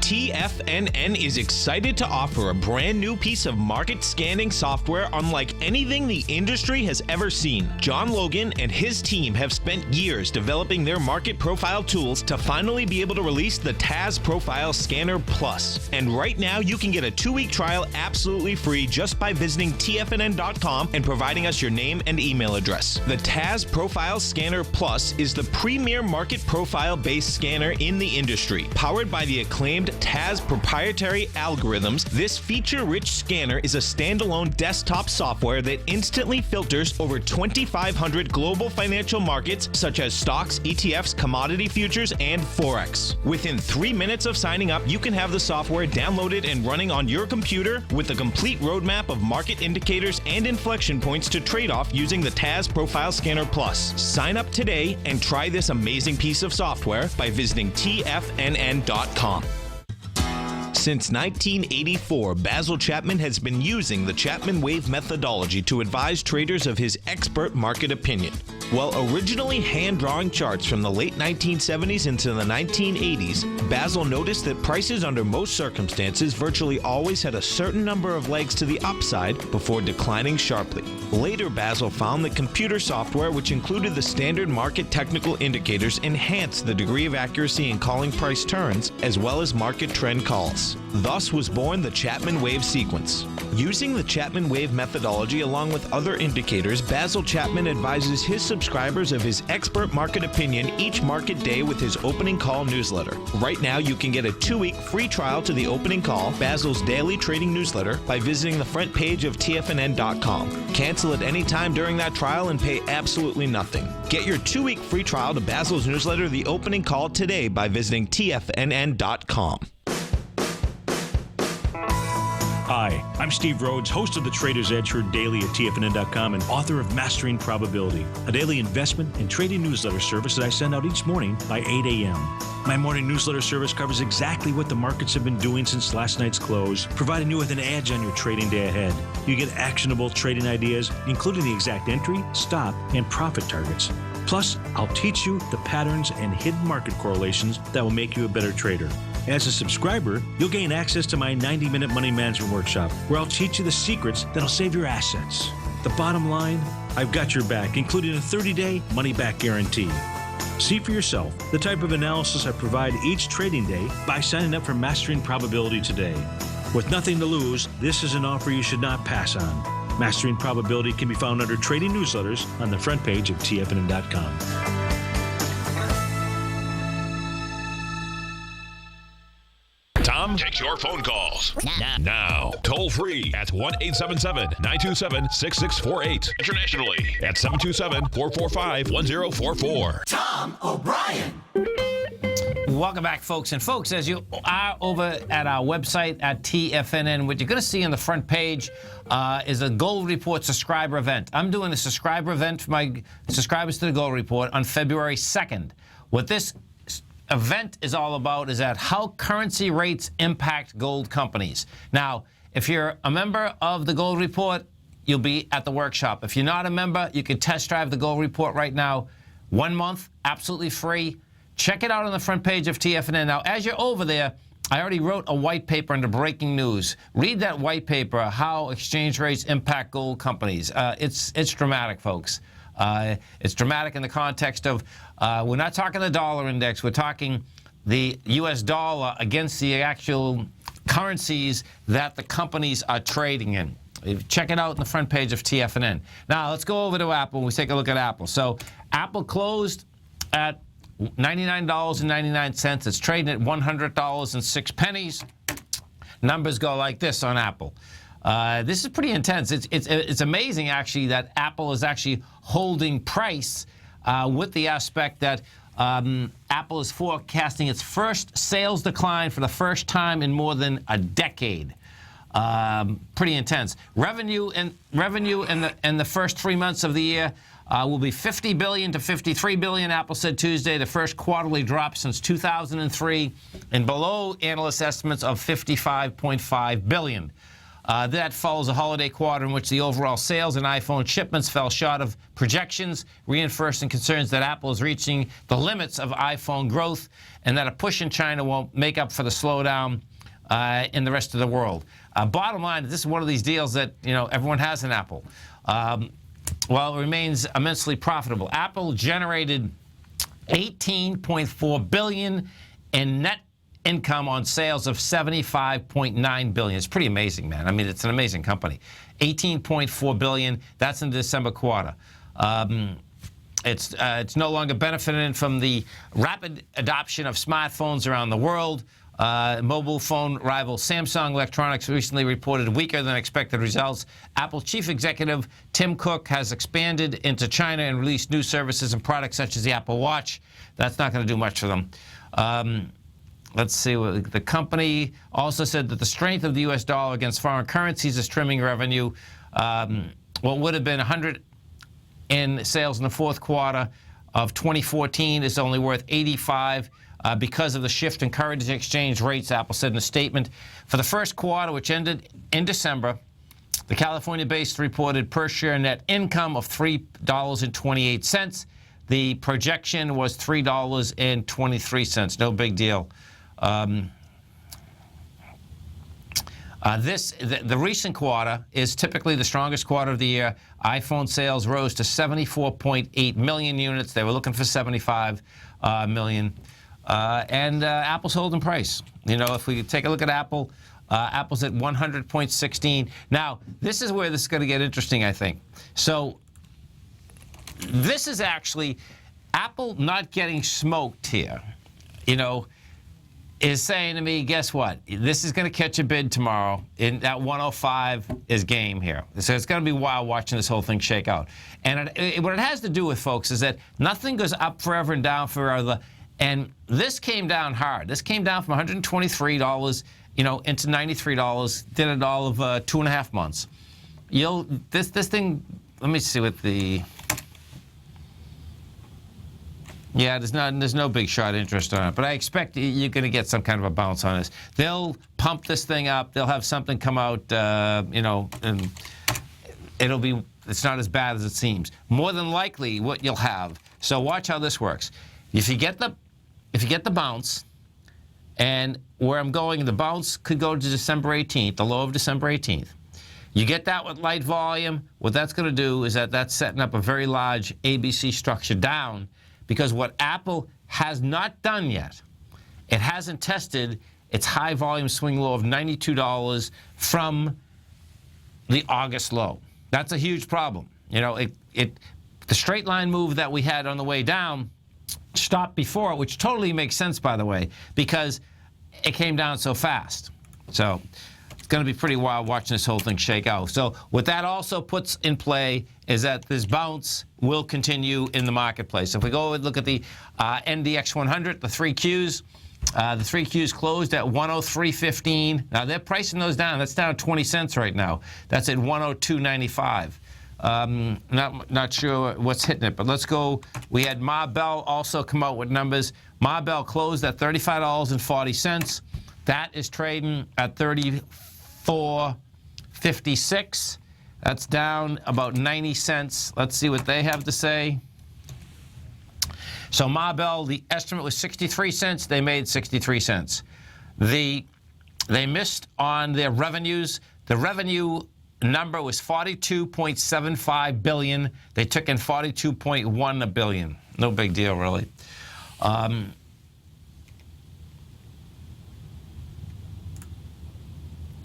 TFNN is excited to offer a brand new piece of market scanning software unlike anything the industry has ever seen. John Logan and his team have spent years developing their market profile tools to finally be able to release the TAS Profile Scanner Plus. And right now you can get a 2-week trial absolutely free just by visiting TFNN.com and providing us your name and email address. The TAS Profile Scanner Plus is the premier market profile-based scanner in the industry. Powered by the acclaimed TAS proprietary algorithms, this feature-rich scanner is a standalone desktop software that instantly filters over 2,500 global financial markets such as stocks, ETFs, commodity futures, and Forex. Within 3 minutes of signing up, you can have the software downloaded and running on your computer with a complete roadmap of market indicators and inflection points to trade off using the TAS Profile Scanner Plus. Sign up today and try this amazing piece of software by visiting TFNN.com. Since 1984, Basil Chapman has been using the Chapman Wave methodology to advise traders of his expert market opinion. While originally hand-drawing charts from the late 1970s into the 1980s, Basil noticed that prices under most circumstances virtually always had a certain number of legs to the upside before declining sharply. Later, Basil found that computer software, which included the standard market technical indicators, enhanced the degree of accuracy in calling price turns, as well as market trend calls. Thus was born the Chapman Wave sequence. Using the Chapman Wave methodology along with other indicators, Basil Chapman advises his subscribers of his expert market opinion each market day with his opening call newsletter. Right now, you can get a 2-week free trial to the opening call, Basil's daily trading newsletter, by visiting the front page of TFNN.com. Cancel at any time during that trial and pay absolutely nothing. Get your 2-week free trial to Basil's newsletter, The Opening Call, today by visiting TFNN.com. Hi, I'm Steve Rhodes, host of the Trader's Edge, heard daily at TFNN.com and author of Mastering Probability, a daily investment and trading newsletter service that I send out each morning by 8 a.m. My morning newsletter service covers exactly what the markets have been doing since last night's close, providing you with an edge on your trading day ahead. You get actionable trading ideas, including the exact entry, stop, and profit targets. Plus, I'll teach you the patterns and hidden market correlations that will make you a better trader. As a subscriber, you'll gain access to my 90-minute money management workshop, where I'll teach you the secrets that'll save your assets. The bottom line, I've got your back, including a 30-day money-back guarantee. See for yourself the type of analysis I provide each trading day by signing up for Mastering Probability today. With nothing to lose, this is an offer you should not pass on. Mastering Probability can be found under Trading Newsletters on the front page of TFNN.com. Tom takes your phone calls now. Toll free at 1-877-927-6648. Internationally at 727-445-1044. Tom O'Brien. Welcome back, folks. And folks, as you are over at our website at TFNN, what you're going to see on the front page is a Gold Report subscriber event. I'm doing a subscriber event for my subscribers to the Gold Report on February 2nd. What this event is all about is that how currency rates impact gold companies. Now, if you're a member of the Gold Report, you'll be at the workshop. If you're not a member, you can test drive the Gold Report right now. 1 month, absolutely free. Check it out on the front page of TFNN. Now, as you're over there, I already wrote a white paper under breaking news. Read that white paper, how exchange rates impact gold companies. It's dramatic, folks. It's dramatic in the context of we're not talking the dollar index. We're talking the U.S. dollar against the actual currencies that the companies are trading in. Check it out on the front page of TFNN. Now, let's go over to Apple. We take a look at Apple. So Apple closed at $99.99. It's trading at $100.06. Numbers go like this on Apple. This is pretty intense. It's amazing, actually, that Apple is actually holding price with the aspect that Apple is forecasting its first sales decline for the first time in more than a decade. Pretty intense. Revenue in the first 3 months of the year will be $50 billion to $53 billion, Apple said Tuesday, the first quarterly drop since 2003, and below analyst estimates of $55.5 billion. That follows a holiday quarter in which the overall sales and iPhone shipments fell short of projections, reinforcing concerns that Apple is reaching the limits of iPhone growth and that a push in China won't make up for the slowdown in the rest of the world. Bottom line, this is one of these deals that everyone has in Apple. While it remains immensely profitable, Apple generated $18.4 billion in net income on sales of $75.9 billion. It's pretty amazing, man. I mean, it's an amazing company. $18.4 billion. That's in the December quarter. It's no longer benefiting from the rapid adoption of smartphones around the world. Mobile phone rival Samsung Electronics recently reported weaker than expected results. Apple chief executive Tim Cook has expanded into China and released new services and products such as the Apple Watch. That's not going to do much for them. Let's see. The company also said that the strength of the U.S. dollar against foreign currencies is trimming revenue. What would have been 100 in sales in the fourth quarter of 2014 is only worth 85 because of the shift in currency exchange rates, Apple said in a statement. For the first quarter, which ended in December, the California-based reported per-share net income of $3.28. The projection was $3.23. No big deal. The recent quarter is typically the strongest quarter of the year. iPhone sales rose to 74.8 million units. They were looking for 75 million. And Apple's holding price. If we take a look at Apple, Apple's at 100.16. Now, this is where this is going to get interesting, I think. So this is actually Apple not getting smoked here, is saying to me, guess what? This is going to catch a bid tomorrow. And that 105 is game here. So it's going to be wild watching this whole thing shake out. And what it has to do with, folks, is that nothing goes up forever and down forever. And this came down hard. This came down from $123, into $93. Did it all of 2.5 months. This thing. Let me see what the. Yeah, there's no big short interest on it, but I expect you're going to get some kind of a bounce on this. They'll pump this thing up. They'll have something come out, and it's not as bad as it seems. More than likely, what you'll have. So watch how this works. If you get the bounce, and where I'm going, the bounce could go to December 18th, the low of December 18th. You get that with light volume. What that's going to do is that's setting up a very large ABC structure down, because what Apple has not done yet, it hasn't tested its high volume swing low of $92 from the August low. That's a huge problem. You know, the straight line move that we had on the way down stopped before it, which totally makes sense, by the way, because it came down so fast. So it's going to be pretty wild watching this whole thing shake out. So what that also puts in play is that this bounce will continue in the marketplace. If we go and look at the NDX 100, the 3Qs, the 3Qs closed at 103.15. Now they're pricing those down. That's down 20 cents right now. That's at 102.95. Not sure what's hitting it, but let's go. We had Ma Bell also come out with numbers. Ma Bell closed at $35.40. That is trading at $34.56. That's down about 90 cents. Let's see what they have to say. So Ma Bell, the estimate was 63 cents. They made 63 cents. They missed on their revenues. The revenue number was $42.75 billion. They took in $42.1 billion. No big deal, really.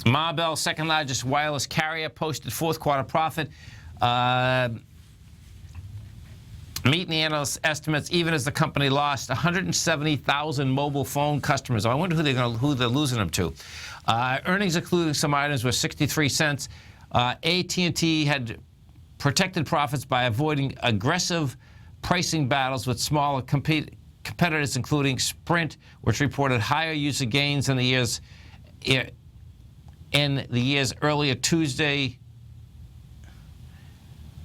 Ma Bell, second largest wireless carrier, posted fourth quarter profit. Meeting the analysts' estimates, even as the company lost 170,000 mobile phone customers. I wonder who they're losing them to. Earnings, including some items, were 63 cents. AT&T had protected profits by avoiding aggressive pricing battles with smaller competitors, including Sprint, which reported higher user gains in the years earlier Tuesday.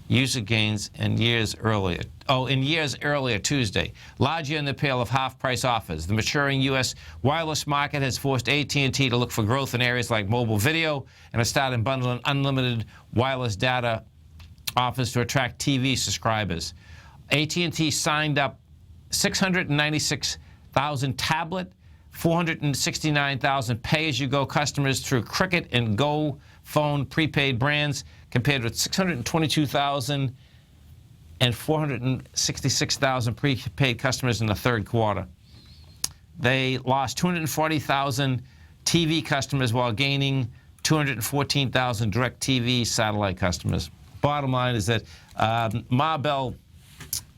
User gains in years earlier. In years earlier Tuesday. Largely in the pale of half-price offers. The maturing U.S. wireless market has forced AT&T to look for growth in areas like mobile video and has started bundling unlimited wireless data offers to attract TV subscribers. AT&T signed up 696,000 tablet, 469,000 pay-as-you-go customers through Cricket and Go Phone prepaid brands, compared with 622,000 and 466,000 prepaid customers in the third quarter. They lost 240,000 TV customers while gaining 214,000 direct TV satellite customers. Bottom line is that Ma Bell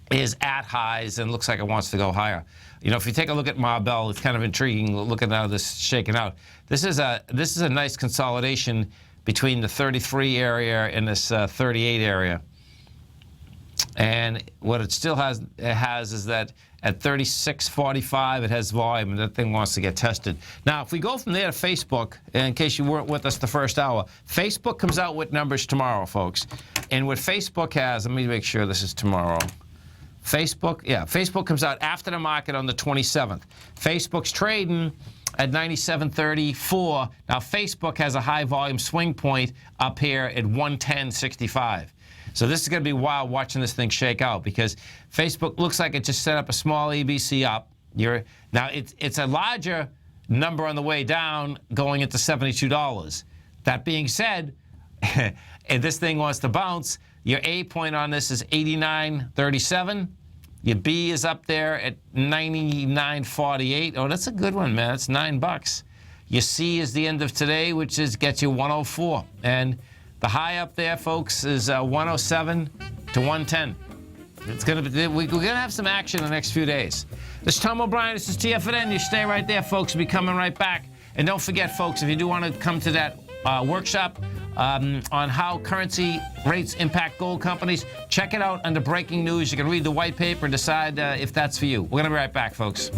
is at highs and looks like it wants to go higher. You know, if you take a look at Ma Bell, it's kind of intriguing looking at how this is shaking out. This is a nice consolidation between the 33 area and this 38 area. And what it still has is that at 36.45, it has volume, and that thing wants to get tested. Now, if we go from there to Facebook, in case you weren't with us the first hour, Facebook comes out with numbers tomorrow, folks. And what Facebook has, let me make sure this is tomorrow. Facebook comes out after the market on the 27th. Facebook's trading at 97.34. Now, Facebook has a high volume swing point up here at 110.65. So this is going to be wild watching this thing shake out, because Facebook looks like it just set up a small ABC up. Now, it's a larger number on the way down going into $72. That being said, if this thing wants to bounce, your A point on this is 89.37. Your B is up there at 99.48. Oh, that's a good one, man. That's $9. Your C is the end of today, which gets you 104. And the high up there, folks, is 107 to 110. We're gonna have some action in the next few days. This is Tom O'Brien. This is TFNN. You stay right there, folks. We'll be coming right back. And don't forget, folks, if you do want to come to that workshop on how currency rates impact gold companies, check it out under breaking news. You can read the white paper and decide if that's for you. We're gonna be right back, folks.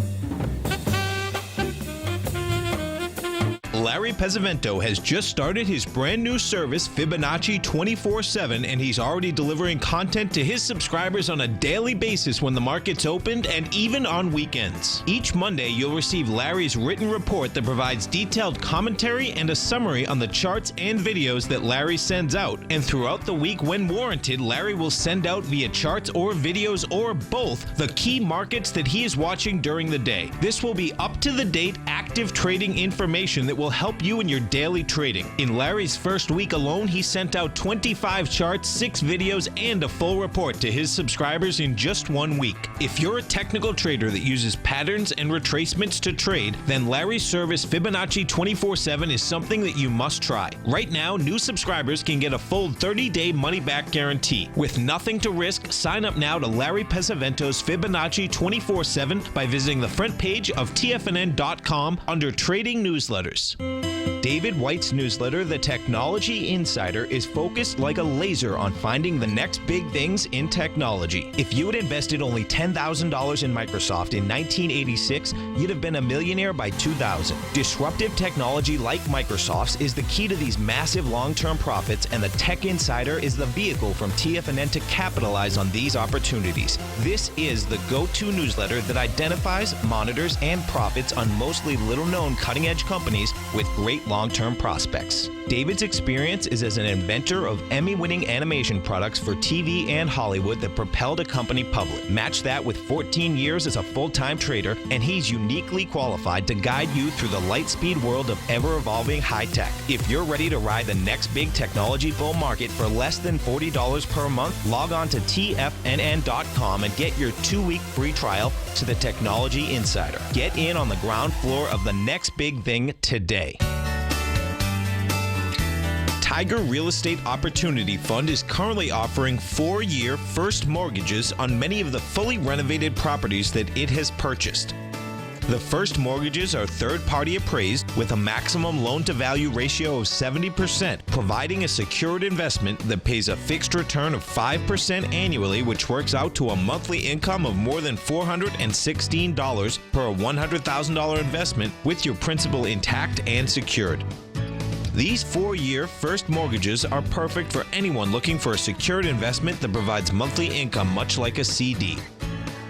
Larry Pesavento has just started his brand new service, Fibonacci 24/7, and he's already delivering content to his subscribers on a daily basis when the market's opened and even on weekends. Each Monday, you'll receive Larry's written report that provides detailed commentary and a summary on the charts and videos that Larry sends out. And throughout the week, when warranted, Larry will send out via charts or videos or both the key markets that he is watching during the day. This will be up-to-the-date, active trading information that will help you in your daily trading. In Larry's first week alone, he sent out 25 charts, 6 videos, and a full report to his subscribers in just 1 week. If you're a technical trader that uses patterns and retracements to trade, then Larry's service Fibonacci 24/7 is something that you must try. Right now, new subscribers can get a full 30-day money-back guarantee. With nothing to risk, sign up now to Larry Pesavento's Fibonacci 24/7 by visiting the front page of TFNN.com under Trading Newsletters. David White's newsletter, The Technology Insider, is focused like a laser on finding the next big things in technology. If you had invested only $10,000 in Microsoft in 1986, you'd have been a millionaire by 2000. Disruptive technology like Microsoft's is the key to these massive long-term profits, and the Tech Insider is the vehicle from TFNN to capitalize on these opportunities. This is the go-to newsletter that identifies, monitors, and profits on mostly little-known cutting-edge companies with great long-term prospects. David's experience is as an inventor of Emmy-winning animation products for TV and Hollywood that propelled a company public. Match that with 14 years as a full-time trader, and he's uniquely qualified to guide you through the light-speed world of ever-evolving high-tech. If you're ready to ride the next big technology bull market for less than $40 per month, log on to TFNN.com and get your 2-week free trial to the Technology Insider. Get in on the ground floor of the next big thing today. Tiger Real Estate Opportunity Fund is currently offering 4-year first mortgages on many of the fully renovated properties that it has purchased. The first mortgages are third-party appraised with a maximum loan-to-value ratio of 70%, providing a secured investment that pays a fixed return of 5% annually, which works out to a monthly income of more than $416 per $100,000 investment with your principal intact and secured. These 4-year first mortgages are perfect for anyone looking for a secured investment that provides monthly income much like a CD.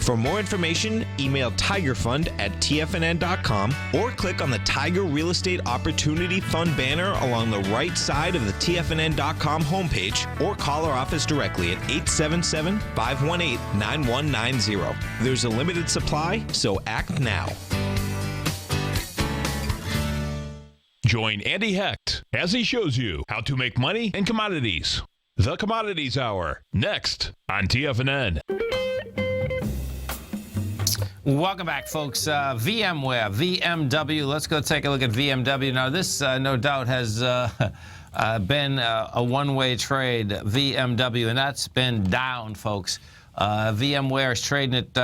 For more information, email tigerfund@tfnn.com or click on the Tiger Real Estate Opportunity Fund banner along the right side of the tfnn.com homepage, or call our office directly at 877-518-9190. There's a limited supply, so act now. Join Andy Hecht as he shows you how to make money in commodities. The Commodities Hour, next on TFNN. Welcome back, folks. VMware, VMW. Let's go take a look at VMW. Now, this, no doubt, has been a one-way trade, VMW, and that's been down, folks. VMware is trading at,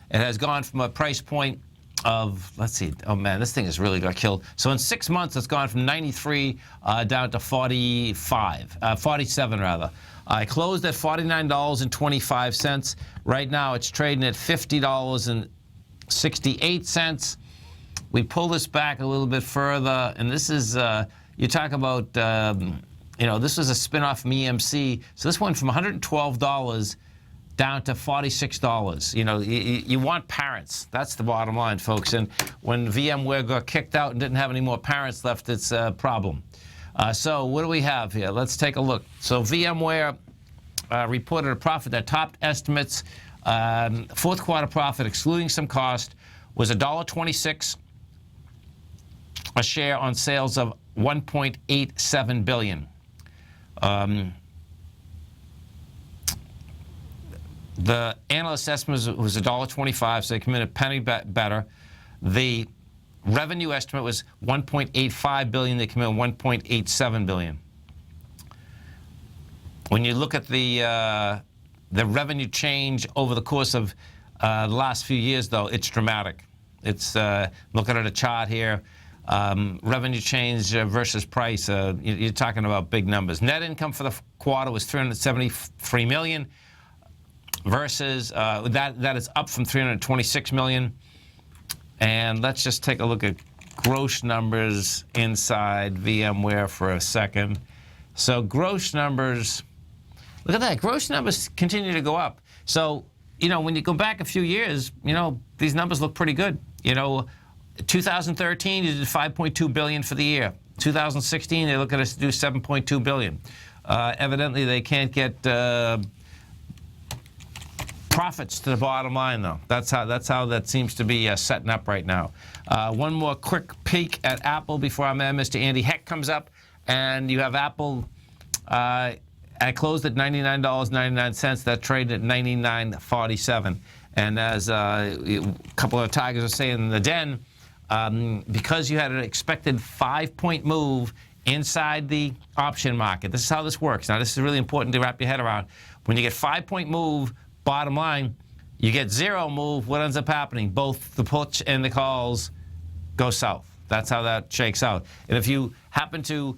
it has gone from a price point of, let's see, oh man, this thing has really got killed. So in 6 months, it's gone from 93 down to 47 rather. I closed at $49.25. Right now, it's trading at $50.68. We pull this back a little bit further, and this is, you talk about, this was a spinoff from EMC. So this went from $112 down to $46. You want parents. That's the bottom line, folks. And when VMware got kicked out and didn't have any more parents left, it's a problem. So what do we have here? Let's take a look. So VMware reported a profit that topped estimates. Fourth quarter profit, excluding some cost, was $1.26 a share on sales of $1.87 billion. The analyst estimate was $1.25, so they came in a penny better. The revenue estimate was $1.85 billion. They came in at $1.87 billion. When you look at the revenue change over the course of the last few years, though, it's dramatic. It's looking at a chart here. Revenue change versus price. You're talking about big numbers. Net income for the quarter was $373 million. Versus that is up from $326 million. And let's just take a look at gross numbers inside VMware for a second. So gross numbers, look at that. Gross numbers continue to go up. So, when you go back a few years, these numbers look pretty good. 2013, you did $5.2 billion for the year. 2016, they look at us to do $7.2 billion. Evidently, they can't get profits to the bottom line, though. That's how that seems to be setting up right now. One more quick peek at Apple before our man Mr. Andy Heck comes up, and you have Apple. I closed at $99.99. That traded at $99.47. And as a couple of tigers are saying in the den, because you had an expected 5-point move inside the option market. This is how this works. Now, this is really important to wrap your head around. When you get 5-point move, bottom line, you get 0 move, what ends up happening? Both the puts and the calls go south. That's how that shakes out. And if you happen to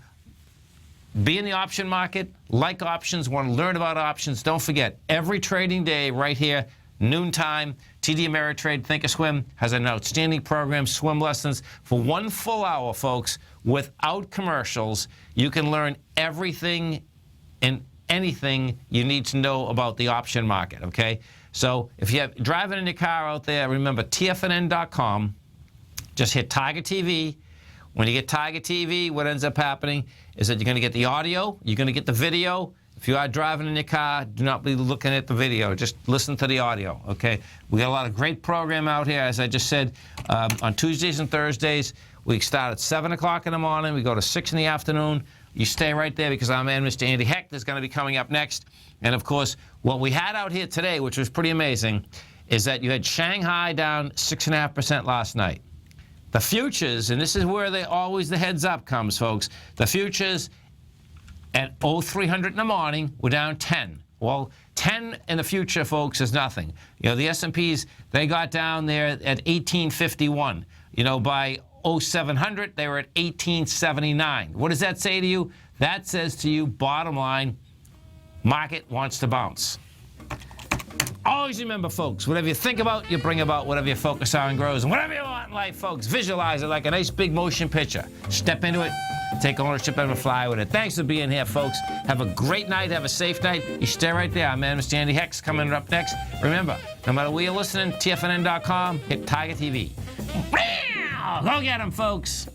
be in the option market, like options, want to learn about options, don't forget, every trading day right here, noontime, TD Ameritrade Thinkorswim has an outstanding program, swim lessons, for 1 full hour, folks, without commercials. You can learn everything and anything you need to know about the option market, okay? So if you're driving in your car out there, remember TFNN.com. Just hit Tiger TV. When you get Tiger TV, what ends up happening is that you're going to get the audio, you're going to get the video. If you are driving in your car, do not be looking at the video. Just listen to the audio, okay? We got a lot of great program out here. As I just said, on Tuesdays and Thursdays, we start at 7 o'clock in the morning. We go to 6 in the afternoon. You stay right there because our man, Mr. Andy Heck, is going to be coming up next. And, of course, what we had out here today, which was pretty amazing, is that you had Shanghai down 6.5% last night. The futures, and this is where always the heads up comes, folks, the futures at 0300 in the morning were down 10. Well, 10 in the future, folks, is nothing. You know, the S&Ps, they got down there at 1851. You know, by 0700, they were at 1879. What does that say to you? That says to you, bottom line, market wants to bounce. Always remember, folks, whatever you think about, you bring about. Whatever you focus on grows. And whatever you want in life, folks, visualize it like a nice big motion picture. Step into it, take ownership, and fly with it. Thanks for being here, folks. Have a great night. Have a safe night. You stay right there. Our man, Mr. Andy Heck's coming up next. Remember, no matter where you're listening, TFNN.com, hit Tiger TV. Go get 'em, folks.